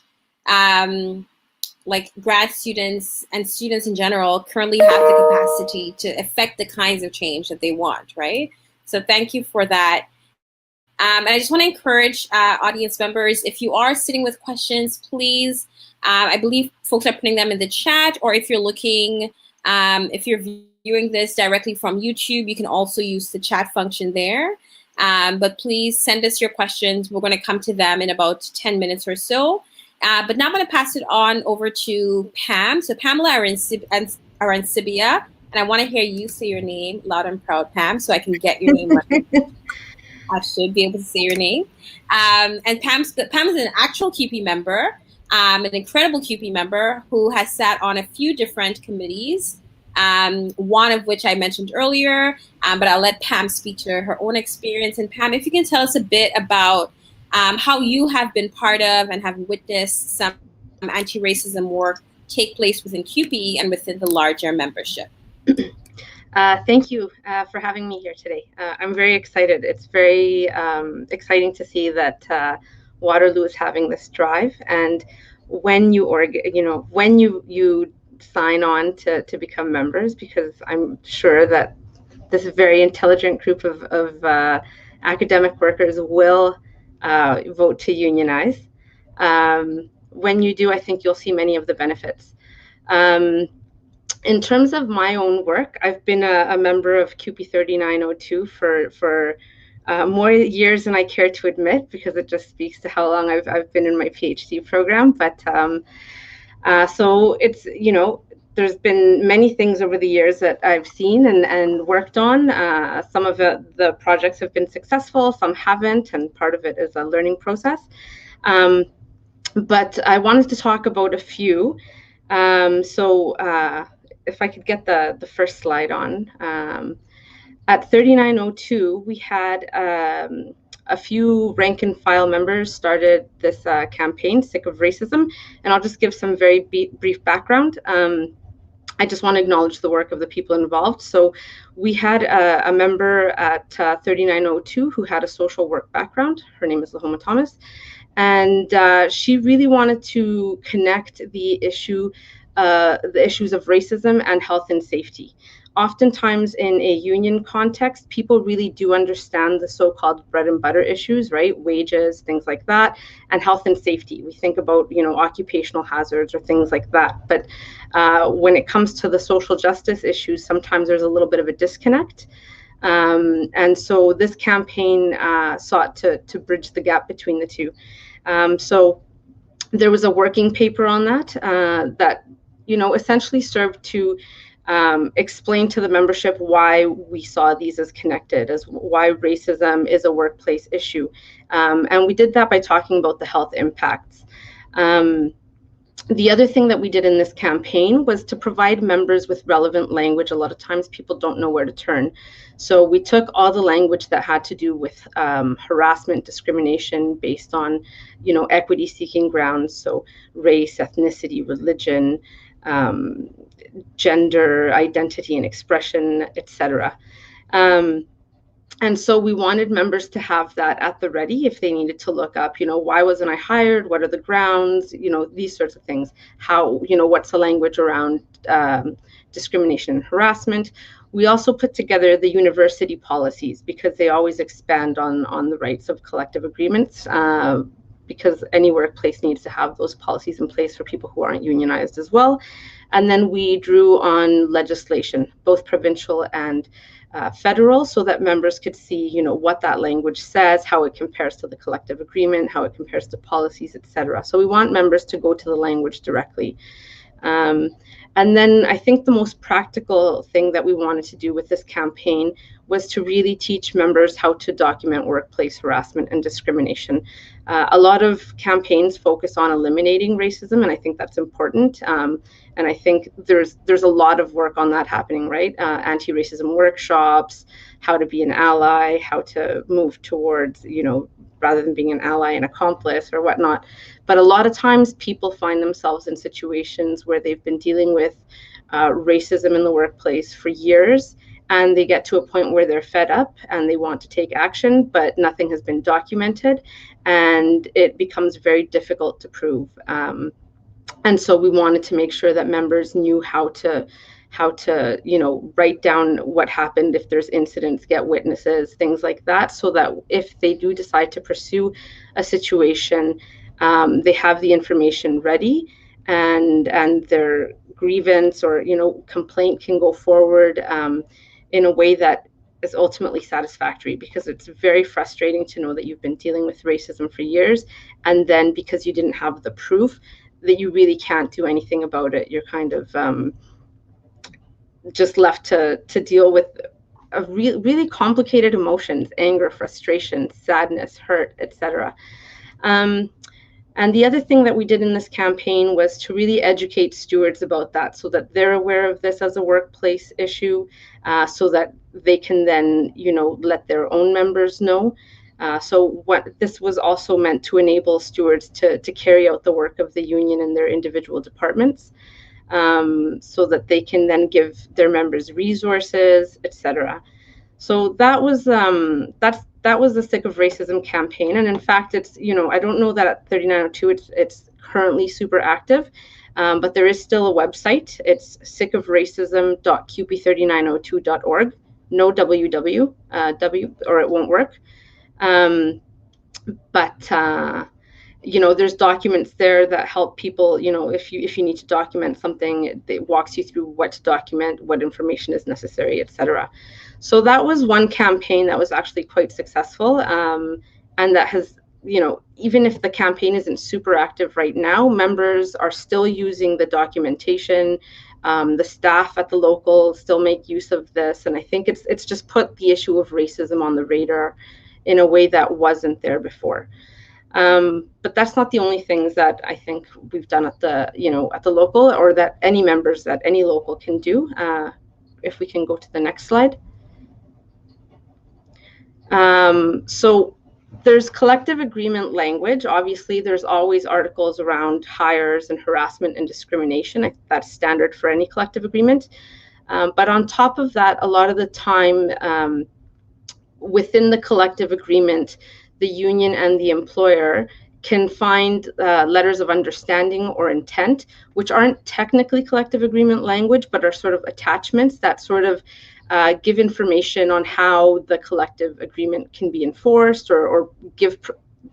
like grad students and students in general currently have the capacity to affect the kinds of change that they want, right? So thank you for that. And I just want to encourage audience members, if you are sitting with questions, please, I believe folks are putting them in the chat, or if you're looking, if you're viewing this directly from YouTube, you can also use the chat function there. But please send us your questions. We're going to come to them in about 10 minutes or so. But now I'm going to pass it on over to Pam. So Pamela Arancibia, and I want to hear you say your name loud and proud, Pam, so I can get your name right. I should be able to say your name. And Pam is an actual CUPE member, an incredible CUPE member who has sat on a few different committees, one of which I mentioned earlier, but I'll let Pam speak to her own experience. And Pam, if you can tell us a bit about how you have been part of and have witnessed some anti-racism work take place within CUPE and within the larger membership. Thank you for having me here today. I'm very excited. It's very exciting to see that Waterloo is having this drive. And when you when you sign on to become members, because I'm sure that this very intelligent group of academic workers will vote to unionize. When you do, I think you'll see many of the benefits. In terms of my own work, I've been a member of CUPE 3902 for more years than I care to admit, because it just speaks to how long I've been in my PhD program. But so it's, there's been many things over the years that I've seen and worked on. Some of the projects have been successful, some haven't, and part of it is a learning process. But I wanted to talk about a few. If I could get the first slide on. At 3902, we had a few rank and file members started this campaign, Sick of Racism, and I'll just give some very brief background. I just want to acknowledge the work of the people involved. So we had a member at 3902 who had a social work background. Her name is Lahoma Thomas. And she really wanted to connect the issues of racism and health and safety. Oftentimes in a union context, people really do understand the so-called bread and butter issues, right? Wages, things like that, and health and safety. We think about, occupational hazards or things like that. But when it comes to the social justice issues, sometimes there's a little bit of a disconnect. And so this campaign sought to bridge the gap between the two. So there was a working paper on that that essentially served to explain to the membership why we saw these as connected, as why racism is a workplace issue. And we did that by talking about the health impacts. The other thing that we did in this campaign was to provide members with relevant language. A lot of times people don't know where to turn. So we took all the language that had to do with harassment, discrimination based on, equity-seeking grounds. So race, ethnicity, religion, gender, identity and expression, etc. And so we wanted members to have that at the ready if they needed to look up, why wasn't I hired? What are the grounds? These sorts of things. How, what's the language around discrimination and harassment? We also put together the university policies because they always expand on the rights of collective agreements, because any workplace needs to have those policies in place for people who aren't unionized as well. And then we drew on legislation, both provincial and federal, so that members could see, what that language says, how it compares to the collective agreement, how it compares to policies, etc. So we want members to go to the language directly. And then I think the most practical thing that we wanted to do with this campaign was to really teach members how to document workplace harassment and discrimination. A lot of campaigns focus on eliminating racism, and I think that's important. And I think there's a lot of work on that happening, right? Anti-racism workshops, how to be an ally, how to move towards, rather than being an ally, an accomplice or whatnot. But a lot of times people find themselves in situations where they've been dealing with racism in the workplace for years, and they get to a point where they're fed up and they want to take action, but nothing has been documented, and it becomes very difficult to prove. And so we wanted to make sure that members knew how to write down what happened if there's incidents, get witnesses, things like that, so that if they do decide to pursue a situation, they have the information ready, and their grievance or complaint can go forward in a way that is ultimately satisfactory, because it's very frustrating to know that you've been dealing with racism for years, and then because you didn't have the proof, that you really can't do anything about it. You're kind of just left to deal with really complicated emotions: anger, frustration, sadness, hurt, etc. And the other thing that we did in this campaign was to really educate stewards about that, so that they're aware of this as a workplace issue, so that they can then, let their own members know. So what this was also meant to enable stewards to carry out the work of the union in their individual departments, so that they can then give their members resources, etc. So that was that was the Sick of Racism campaign, and in fact, it's I don't know that at 3902 it's currently super active, but there is still a website. It's sickofracism.cupe3902.org. No www, or it won't work. There's documents there that help people. If you need to document something, it walks you through what to document, what information is necessary, etc. So that was one campaign that was actually quite successful, and that has, even if the campaign isn't super active right now, members are still using the documentation. The staff at the local still make use of this, and I think it's just put the issue of racism on the radar in a way that wasn't there before. But that's not the only things that I think we've done at the local, or that any members at any local can do. If we can go to the next slide. So there's collective agreement language. Obviously, there's always articles around hires and harassment and discrimination. That's standard for any collective agreement. But on top of that, a lot of the time within the collective agreement, the union and the employer can find letters of understanding or intent, which aren't technically collective agreement language, but are sort of attachments that sort of give information on how the collective agreement can be enforced, or give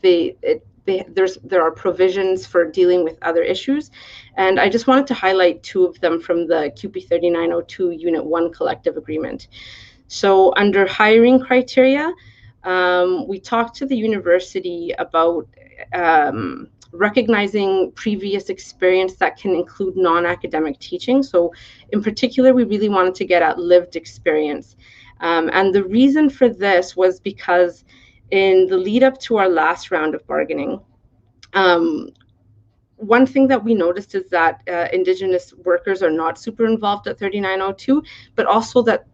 there are provisions for dealing with other issues. And I just wanted to highlight two of them from the CUPE 3902 Unit 1 collective agreement. So under hiring criteria, we talked to the university about recognizing previous experience that can include non-academic teaching. So in particular, we really wanted to get at lived experience. And the reason for this was because in the lead up to our last round of bargaining, one thing that we noticed is that Indigenous workers are not super involved at 3902, but also that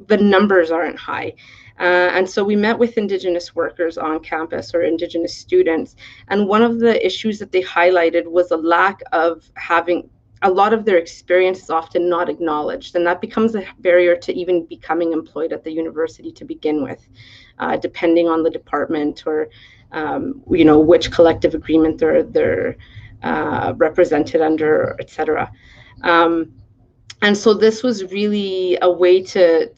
the numbers aren't high. And so we met with Indigenous workers on campus, or Indigenous students, and one of the issues that they highlighted was a lack of having a lot of their experience is often not acknowledged, and that becomes a barrier to even becoming employed at the university to begin with, depending on the department, or which collective agreement they're represented under, etc. And so this was really a way to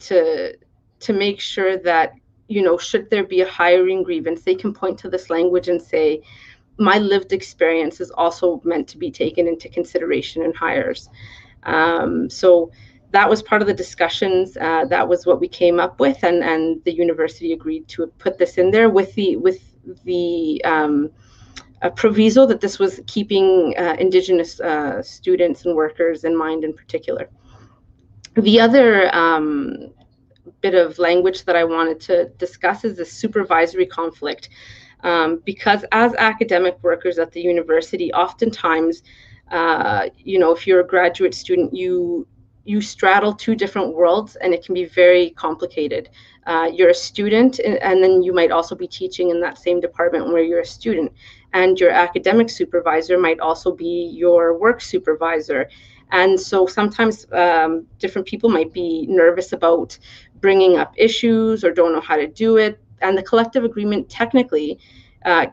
make sure that, should there be a hiring grievance, they can point to this language and say, my lived experience is also meant to be taken into consideration in hires. So that was part of the discussions. That was what we came up with, and the university agreed to put this in there with the proviso that this was keeping Indigenous students and workers in mind in particular. The other bit of language that I wanted to discuss is the supervisory conflict, because as academic workers at the university, oftentimes, if you're a graduate student, you straddle two different worlds, and it can be very complicated. You're a student, and then you might also be teaching in that same department where you're a student, and your academic supervisor might also be your work supervisor. And so sometimes different people might be nervous about bringing up issues or don't know how to do it. And the collective agreement, technically, the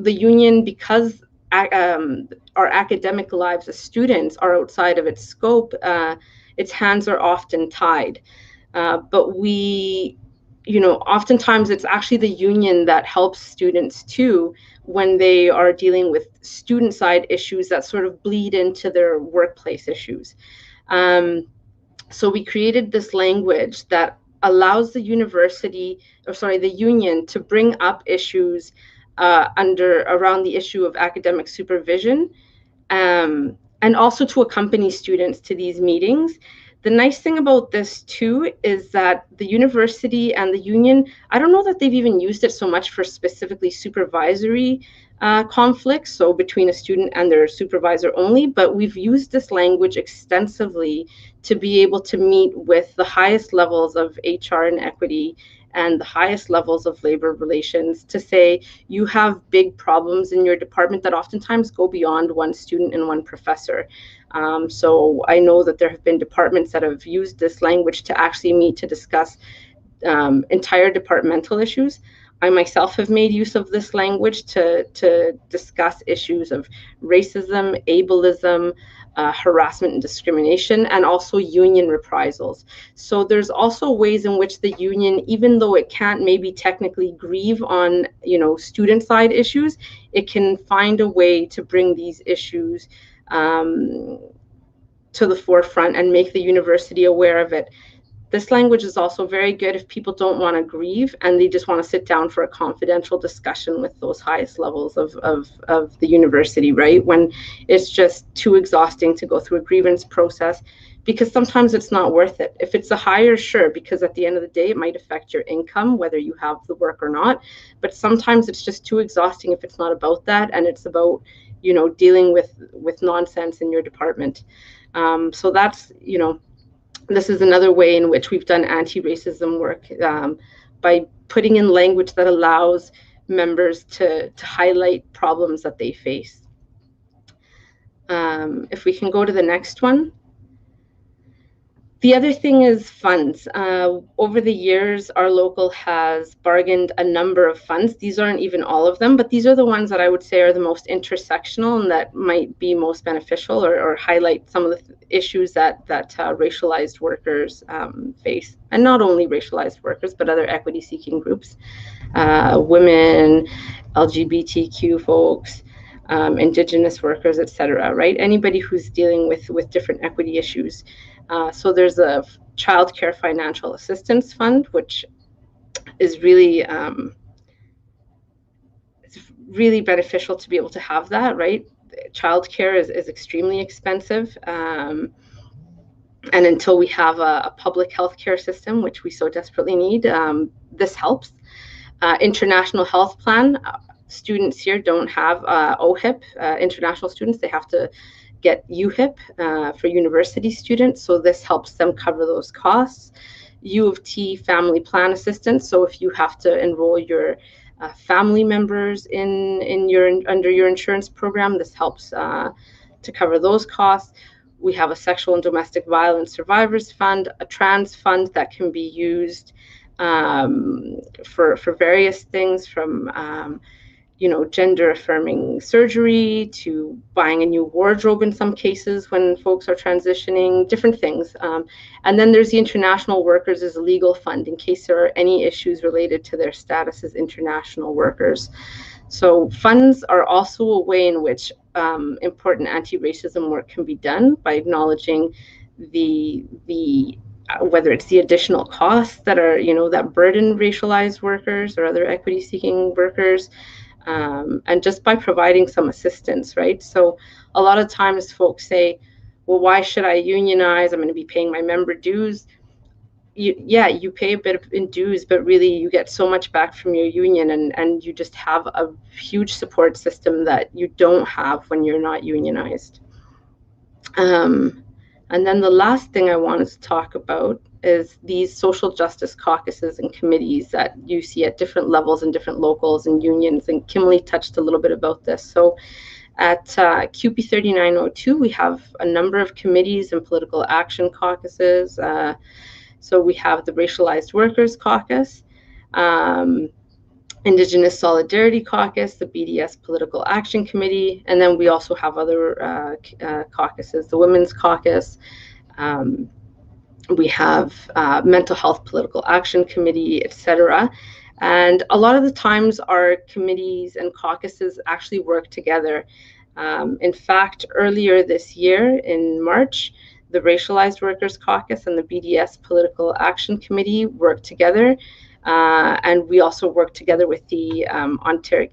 union, because our academic lives as students are outside of its scope, its hands are often tied. But we, oftentimes it's actually the union that helps students too when they are dealing with student side issues that sort of bleed into their workplace issues. So we created this language that allows the union to bring up issues around the issue of academic supervision, and also to accompany students to these meetings. The nice thing about this too is that the university and the union, I don't know that they've even used it so much for specifically supervisory conflicts, so between a student and their supervisor only, but we've used this language extensively to be able to meet with the highest levels of HR and equity and the highest levels of labor relations to say, you have big problems in your department that oftentimes go beyond one student and one professor. So I know that there have been departments that have used this language to actually meet to discuss entire departmental issues. I myself have made use of this language to discuss issues of racism, ableism, harassment and discrimination, and also union reprisals. So there's also ways in which the union, even though it can't maybe technically grieve on, student side issues, it can find a way to bring these issues to the forefront and make the university aware of it. This language is also very good if people don't want to grieve and they just want to sit down for a confidential discussion with those highest levels of the university, right? When it's just too exhausting to go through a grievance process, because sometimes it's not worth it. If it's a hire, sure, because at the end of the day, it might affect your income, whether you have the work or not. But sometimes it's just too exhausting if it's not about that and it's about, dealing with nonsense in your department. So that's, this is another way in which we've done anti-racism work, by putting in language that allows members to highlight problems that they face. If we can go to the next one. The other thing is funds. Over the years, our local has bargained a number of funds. These aren't even all of them, but these are the ones that I would say are the most intersectional and that might be most beneficial or highlight some of the issues that racialized workers face. And not only racialized workers, but other equity-seeking groups, women, LGBTQ folks, Indigenous workers, etc. Right? Anybody who's dealing with different equity issues. So there's a childcare financial assistance fund, which is really it's really beneficial to be able to have that, right? Childcare is extremely expensive. And until we have a public healthcare system, which we so desperately need, this helps. International health plan. Students here don't have OHIP. International students, they have to get UHIP for university students, so this helps them cover those costs. U of T family plan assistance, so if you have to enroll your family members under your insurance program, this helps to cover those costs. We have a sexual and domestic violence survivors fund, a trans fund that can be used for various things, from gender affirming surgery to buying a new wardrobe in some cases when folks are transitioning, different things. And then there's the International Workers as a legal fund in case there are any issues related to their status as international workers. So funds are also a way in which important anti-racism work can be done by acknowledging whether it's the additional costs that are, that burden racialized workers or other equity-seeking workers, and just by providing some assistance, right? So a lot of times folks say, well, why should I unionize? I'm going to be paying my member dues. You pay a bit in dues, but really you get so much back from your union, and you just have a huge support system that you don't have when you're not unionized. And then the last thing I wanted to talk about is these social justice caucuses and committees that you see at different levels and different locals and unions. And Kimalee touched a little bit about this. So at CUPE 3902, we have a number of committees and political action caucuses. So we have the Racialized Workers Caucus, Indigenous Solidarity Caucus, the BDS Political Action Committee, and then we also have other caucuses, the Women's Caucus. We have Mental Health Political Action Committee, etc. And a lot of the times our committees and caucuses actually work together. In fact, earlier this year in March, the Racialized Workers Caucus and the BDS Political Action Committee worked together. And we also worked together with the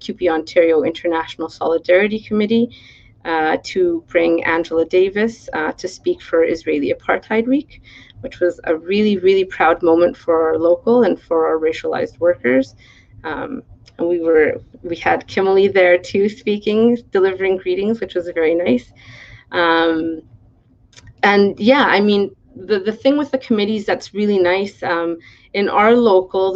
CUPE Ontario International Solidarity Committee to bring Angela Davis to speak for Israeli Apartheid Week, which was a really, really proud moment for our local and for our racialized workers. And we had Kimalee there too, speaking, delivering greetings, which was very nice. And yeah, I mean, the thing with the committees that's really nice, in our local,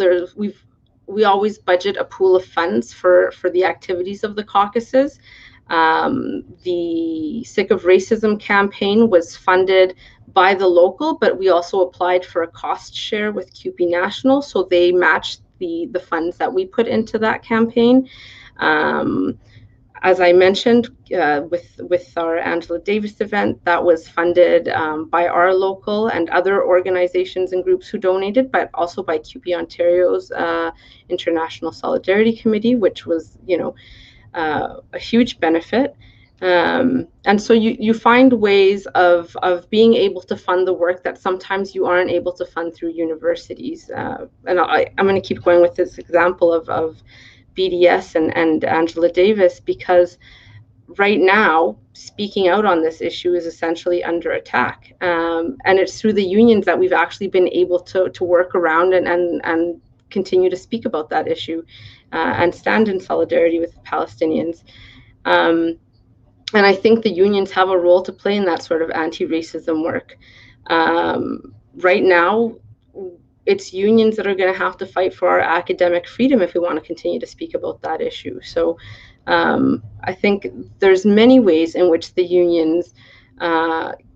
we always budget a pool of funds for the activities of the caucuses. The Sick of Racism campaign was funded by the local, but we also applied for a cost share with CUPE National, so they matched the funds that we put into that campaign. As I mentioned, with our Angela Davis event, that was funded by our local and other organizations and groups who donated, but also by CUPE Ontario's International Solidarity Committee, which was, a huge benefit. And so you find ways of being able to fund the work that sometimes you aren't able to fund through universities. And I'm going to keep going with this example of BDS and Angela Davis, because right now speaking out on this issue is essentially under attack, and it's through the unions that we've actually been able to work around and continue to speak about that issue and stand in solidarity with the Palestinians. And I think the unions have a role to play in that sort of anti-racism work. Right now, it's unions that are going to have to fight for our academic freedom if we want to continue to speak about that issue. So I think there's many ways in which the unions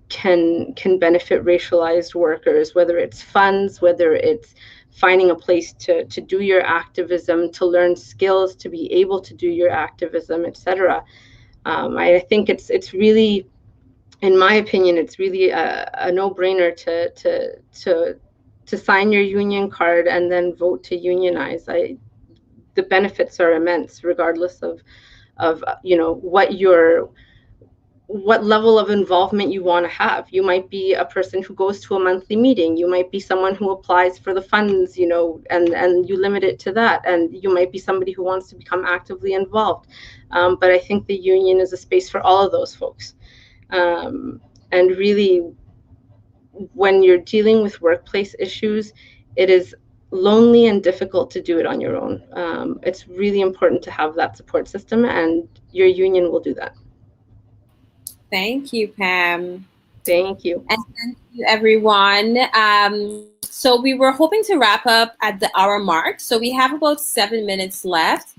can benefit racialized workers, whether it's funds, whether it's finding a place to do your activism, to learn skills, to be able to do your activism, etc. I think it's really, in my opinion, it's really a no-brainer to sign your union card and then vote to unionize. The benefits are immense, regardless of what level of involvement you want to have. You might be a person who goes to a monthly meeting. You might be someone who applies for the funds, and you limit it to that. And you might be somebody who wants to become actively involved. But I think the union is a space for all of those folks. And really, when you're dealing with workplace issues, it is lonely and difficult to do it on your own. It's really important to have that support system, and your union will do that. Thank you, Pam. Thank you. And thank you, everyone. So we were hoping to wrap up at the hour mark. So we have about 7 minutes left.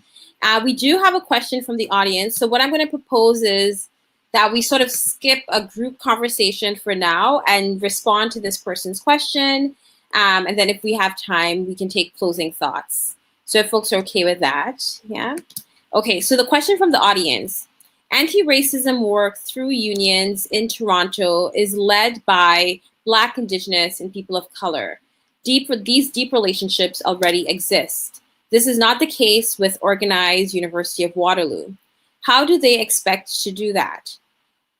We do have a question from the audience. So what I'm going to propose is that we sort of skip a group conversation for now and respond to this person's question. And then if we have time, we can take closing thoughts. So if folks are okay with that, yeah? Okay, so the question from the audience. Anti-racism work through unions in Toronto is led by Black, Indigenous, and people of color. These deep relationships already exist. This is not the case with organized University of Waterloo. How do they expect to do that?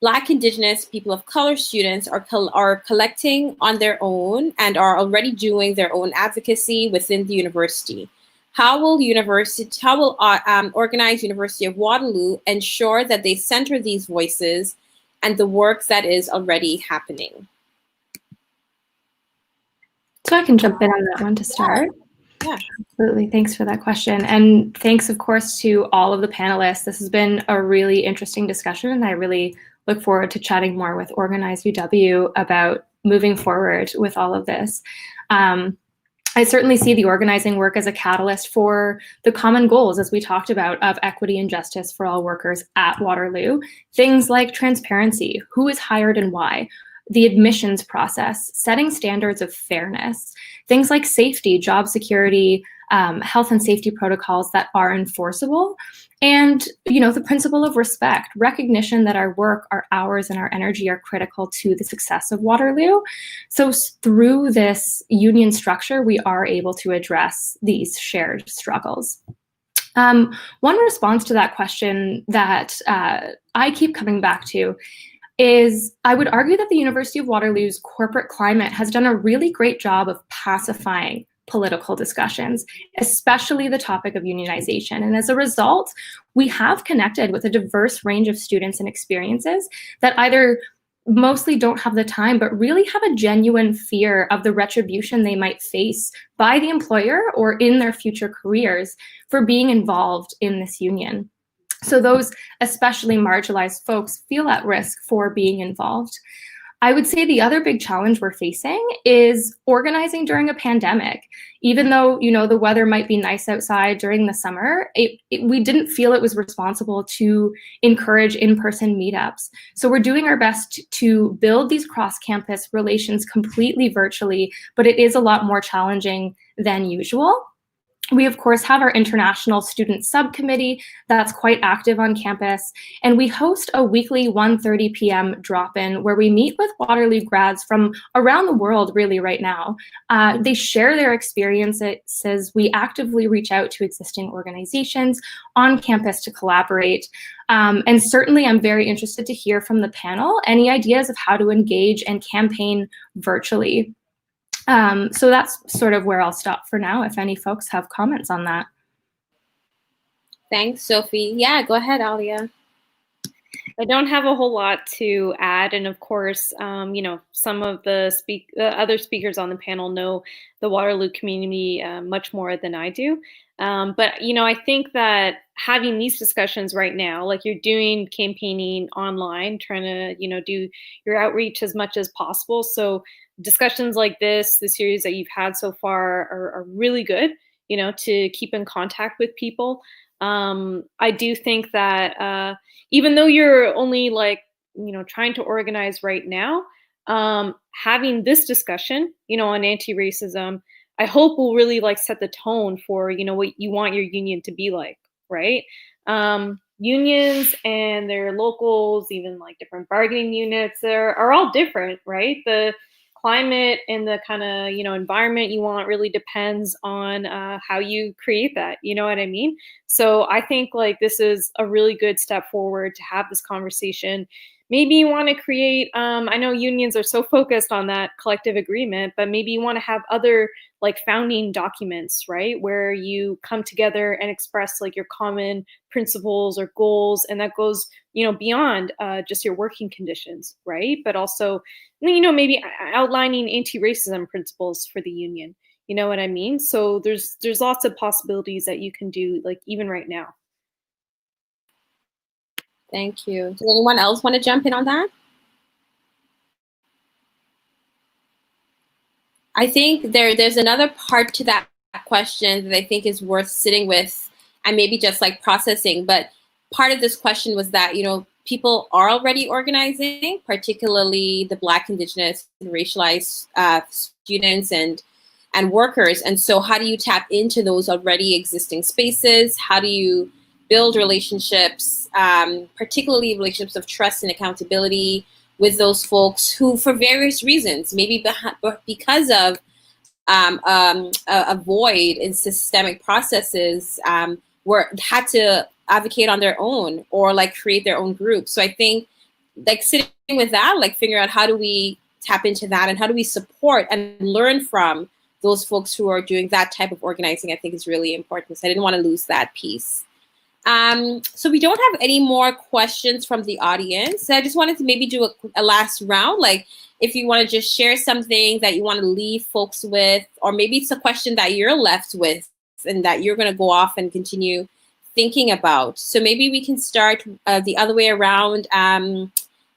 Black, Indigenous, people of color students are collecting on their own and are already doing their own advocacy within the university. How will Organized University of Waterloo ensure that they center these voices and the work that is already happening? So I can jump in on that one to start. Yeah. Absolutely. Thanks for that question. And thanks, of course, to all of the panelists. This has been a really interesting discussion, and I really look forward to chatting more with Organized UW about moving forward with all of this. I certainly see the organizing work as a catalyst for the common goals, as we talked about, of equity and justice for all workers at Waterloo. Things like transparency, who is hired and why, the admissions process, setting standards of fairness, things like safety, job security, health and safety protocols that are enforceable, and the principle of respect, recognition that our work, our hours, and our energy are critical to the success of Waterloo. So through this union structure, we are able to address these shared struggles. One response to that question that I keep coming back to is I would argue that the University of Waterloo's corporate climate has done a really great job of pacifying political discussions, especially the topic of unionization. And as a result, we have connected with a diverse range of students and experiences that either mostly don't have the time, but really have a genuine fear of the retribution they might face by the employer or in their future careers for being involved in this union. So those especially marginalized folks feel at risk for being involved. I would say the other big challenge we're facing is organizing during a pandemic. Even though, the weather might be nice outside during the summer, we didn't feel it was responsible to encourage in-person meetups. So we're doing our best to build these cross-campus relations completely virtually, but it is a lot more challenging than usual. We, of course, have our International Student Subcommittee that's quite active on campus, and we host a weekly 1:30 p.m. drop-in where we meet with Waterloo grads from around the world really right now. They share their experiences. We actively reach out to existing organizations on campus to collaborate. And certainly I'm very interested to hear from the panel any ideas of how to engage and campaign virtually. So that's sort of where I'll stop for now, if any folks have comments on that. Thanks, Sophie. Yeah, go ahead, Alia. I don't have a whole lot to add. And of course, some of the other speakers on the panel know the Waterloo community much more than I do. But I think that having these discussions right now, like you're doing campaigning online, trying to, do your outreach as much as possible. So discussions like this, the series that you've had so far are really good, to keep in contact with people. I do think that even though you're only trying to organize right now, having this discussion, on anti-racism, I hope will really set the tone for, what you want your union to be like, right? Unions and their locals, even different bargaining units, are all different, right? The climate and the kind of, environment you want really depends on how you create that, you know what I mean? So I think this is a really good step forward to have this conversation. Maybe you want to create, I know unions are so focused on that collective agreement, but maybe you want to have other founding documents, right? Where you come together and express your common principles or goals. And that goes, beyond just your working conditions, right? But also, maybe outlining anti-racism principles for the union. You know what I mean? So there's lots of possibilities that you can do even right now. Thank you. Does anyone else want to jump in on that? I think there's another part to that question that I think is worth sitting with and maybe just processing. But part of this question was that, people are already organizing, particularly the Black, Indigenous, and racialized students and workers. And so how do you tap into those already existing spaces? How do you build relationships, particularly relationships of trust and accountability with those folks who, for various reasons, maybe because of a void in systemic processes, had to advocate on their own or create their own group. So I think like sitting with that, like figuring out how do we tap into that and how do we support and learn from those folks who are doing that type of organizing, I think is really important. So I didn't want to lose that piece. So we don't have any more questions from the audience. So I just wanted to maybe do a last round. Like if you want to just share something that you want to leave folks with, or maybe it's a question that you're left with and that you're going to go off and continue thinking about. So maybe we can start the other way around.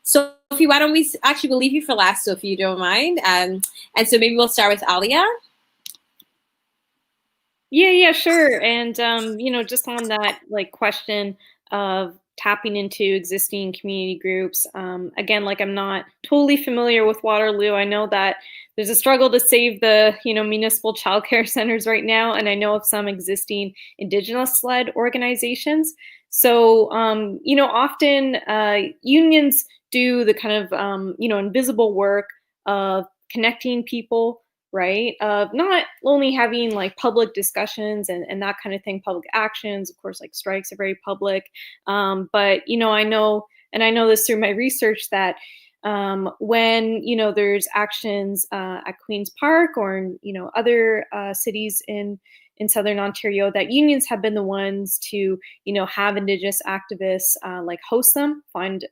Sophie, why don't we, actually we'll leave you for last, Sophie, you don't mind. And so maybe we'll start with Alia. Yeah, sure. And, just on that like question of tapping into existing community groups, again, like I'm not totally familiar with Waterloo. I know that there's a struggle to save the, municipal childcare centers right now. And I know of some existing Indigenous-led organizations. So, often unions do the kind of, invisible work of connecting people, right? Of not only having like public discussions and that kind of thing, public actions, of course, like strikes are very public. But, I know, and I know this through my research that when, there's actions at Queen's Park or in, other cities in Southern Ontario, that unions have been the ones to, have Indigenous activists like host them, find,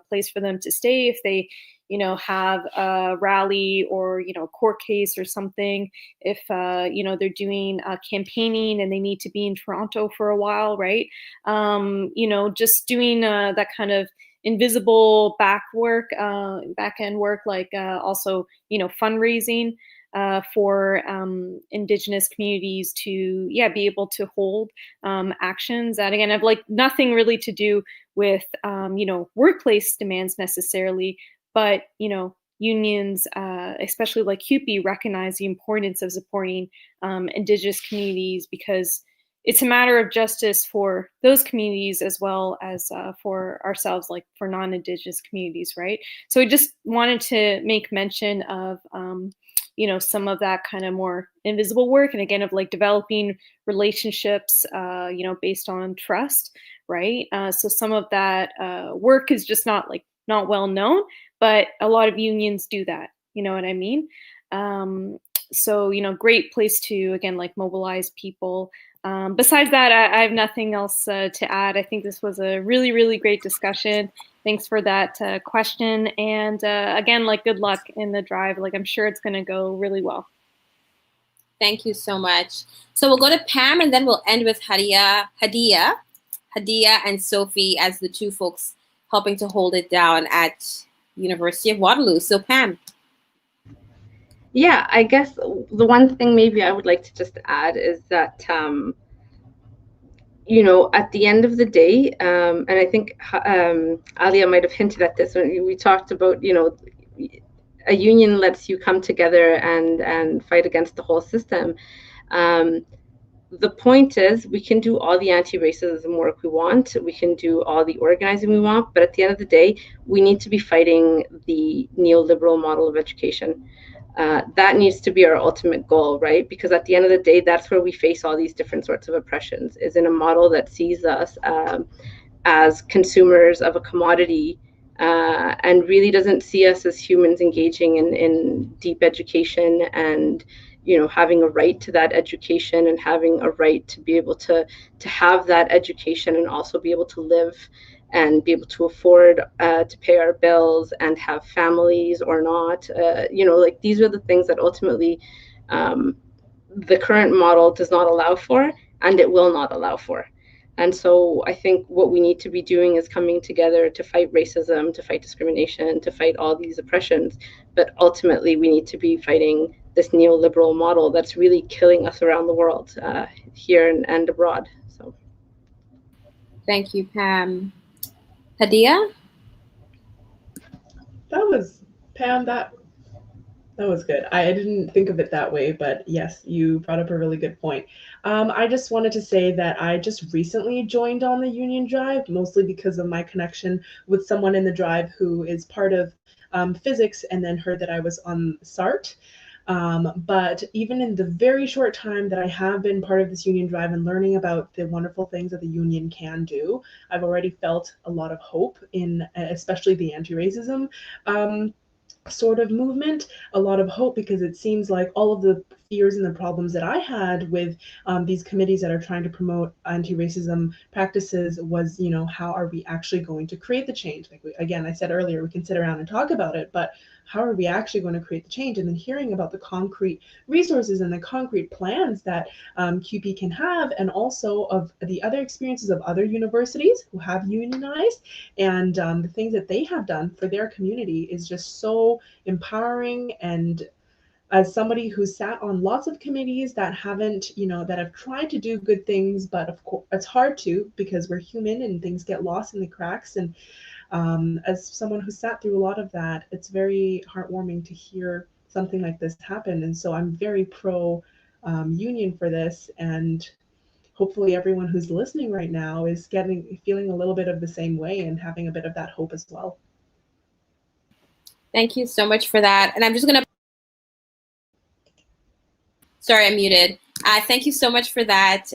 place for them to stay if they, have a rally or, court case or something, if, they're doing campaigning and they need to be in Toronto for a while, right? Just doing that kind of invisible back end work, like also, fundraising for Indigenous communities to, be able to hold actions that, again, have like nothing really to do with, workplace demands necessarily, but, unions, especially like CUPE, recognize the importance of supporting Indigenous communities because it's a matter of justice for those communities as well as for ourselves, like for non-Indigenous communities, right? So I just wanted to make mention of, some of that kind of more invisible work. And again, of like developing relationships, based on trust, right? So some of that work is just not well known, but a lot of unions do that. You know what I mean? So, great place to, again, like mobilize people. Besides that, I have nothing else to add. I think this was a really, really great discussion. Thanks for that question. And again, like good luck in the drive. Like I'm sure it's going to go really well. Thank you so much. So we'll go to Pam and then we'll end with Hadiya and Sophie as the two folks helping to hold it down at University of Waterloo. So Pam. Yeah, I guess the one thing maybe I would like to just add is that, at the end of the day, and I think Alia might have hinted at this when we talked about, a union lets you come together and fight against the whole system. The point is we can do all the anti-racism work we want, we can do all the organizing we want, but at the end of the day, we need to be fighting the neoliberal model of education. That needs to be our ultimate goal, right? Because at the end of the day, that's where we face all these different sorts of oppressions, is in a model that sees us as consumers of a commodity and really doesn't see us as humans engaging in deep education and having a right to that education and having a right to be able to have that education and also be able to live and be able to afford to pay our bills and have families or not. Like these are the things that ultimately the current model does not allow for, and it will not allow for. And so I think what we need to be doing is coming together to fight racism, to fight discrimination, to fight all these oppressions. But ultimately, we need to be fighting this neoliberal model that's really killing us around the world, here and abroad. So, thank you, Pam. Hadiya? That was, Pam, that was good. I didn't think of it that way, but yes, you brought up a really good point. I just wanted to say that I just recently joined on the Union Drive, mostly because of my connection with someone in the drive who is part of physics and then heard that I was on SART. But even in the very short time that I have been part of this union drive and learning about the wonderful things that the union can do, I've already felt a lot of hope in especially the anti-racism sort of movement, a lot of hope, because it seems like all of the fears and the problems that I had with these committees that are trying to promote anti-racism practices was, you know, how are we actually going to create the change? Like again, I said earlier, we can sit around and talk about it, but how are we actually going to create the change? And then hearing about the concrete resources and the concrete plans that CUPE can have, and also of the other experiences of other universities who have unionized, and the things that they have done for their community is just so empowering. And as somebody who's sat on lots of committees that haven't, you know, that have tried to do good things, but of course it's hard to, because we're human and things get lost in the cracks. And as someone who sat through a lot of that, it's very heartwarming to hear something like this happen. And so I'm very pro union for this, and hopefully everyone who's listening right now is feeling a little bit of the same way and having a bit of that hope as well. Thank you so much for that. And I'm just gonna, sorry, I'm muted. Thank you so much for that.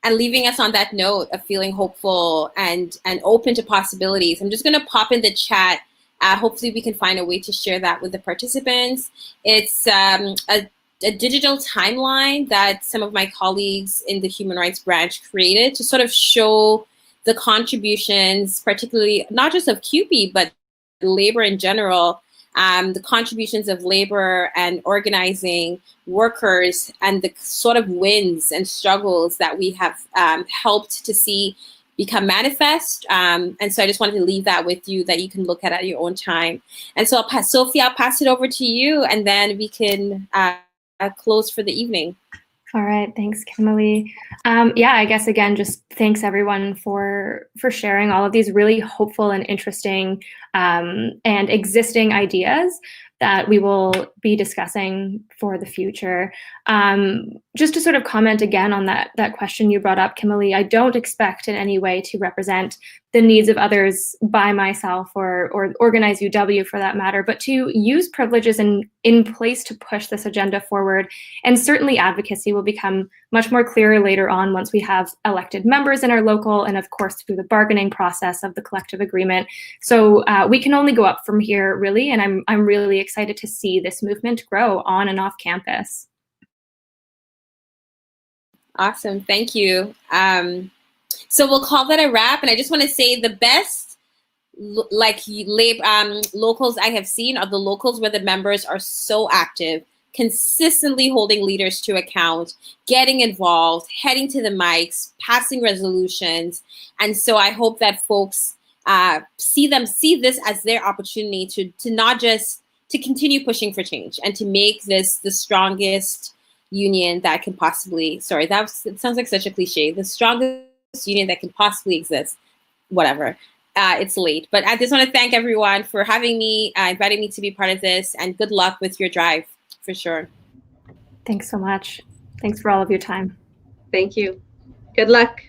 And leaving us on that note of feeling hopeful and open to possibilities. I'm just gonna pop in the chat. Hopefully we can find a way to share that with the participants. It's a digital timeline that some of my colleagues in the human rights branch created to sort of show the contributions, particularly not just of CUPE, but labor in general, the contributions of labor and organizing workers, and the sort of wins and struggles that we have helped to see become manifest. And so I just wanted to leave that with you, that you can look at your own time. And so Sophie, I'll pass it over to you, and then we can close for the evening. All right, thanks, Kimalee. Yeah, I guess again, just thanks everyone for sharing all of these really hopeful and interesting and existing ideas that we will be discussing for the future. Just to sort of comment again on that question you brought up, Kimalee, I don't expect in any way to represent the needs of others by myself, or organize UW for that matter, but to use privileges in place to push this agenda forward. And certainly advocacy will become much more clear later on once we have elected members in our local, and of course through the bargaining process of the collective agreement. So we can only go up from here, really, and I'm really excited to see this movement grow on and off campus. Awesome, thank you. So we'll call that a wrap, and I just want to say the best locals I have seen are the locals where the members are so active, consistently holding leaders to account, getting involved, heading to the mics, passing resolutions. And so I hope that folks see this as their opportunity to not just to continue pushing for change, and to make this the strongest union that can possibly, it sounds like such a cliche, the strongest union that can possibly exist, whatever. It's late, but I just want to thank everyone for having me, inviting me to be part of this, and good luck with your drive, for sure. Thanks so much. Thanks for all of your time. Thank you. Good luck.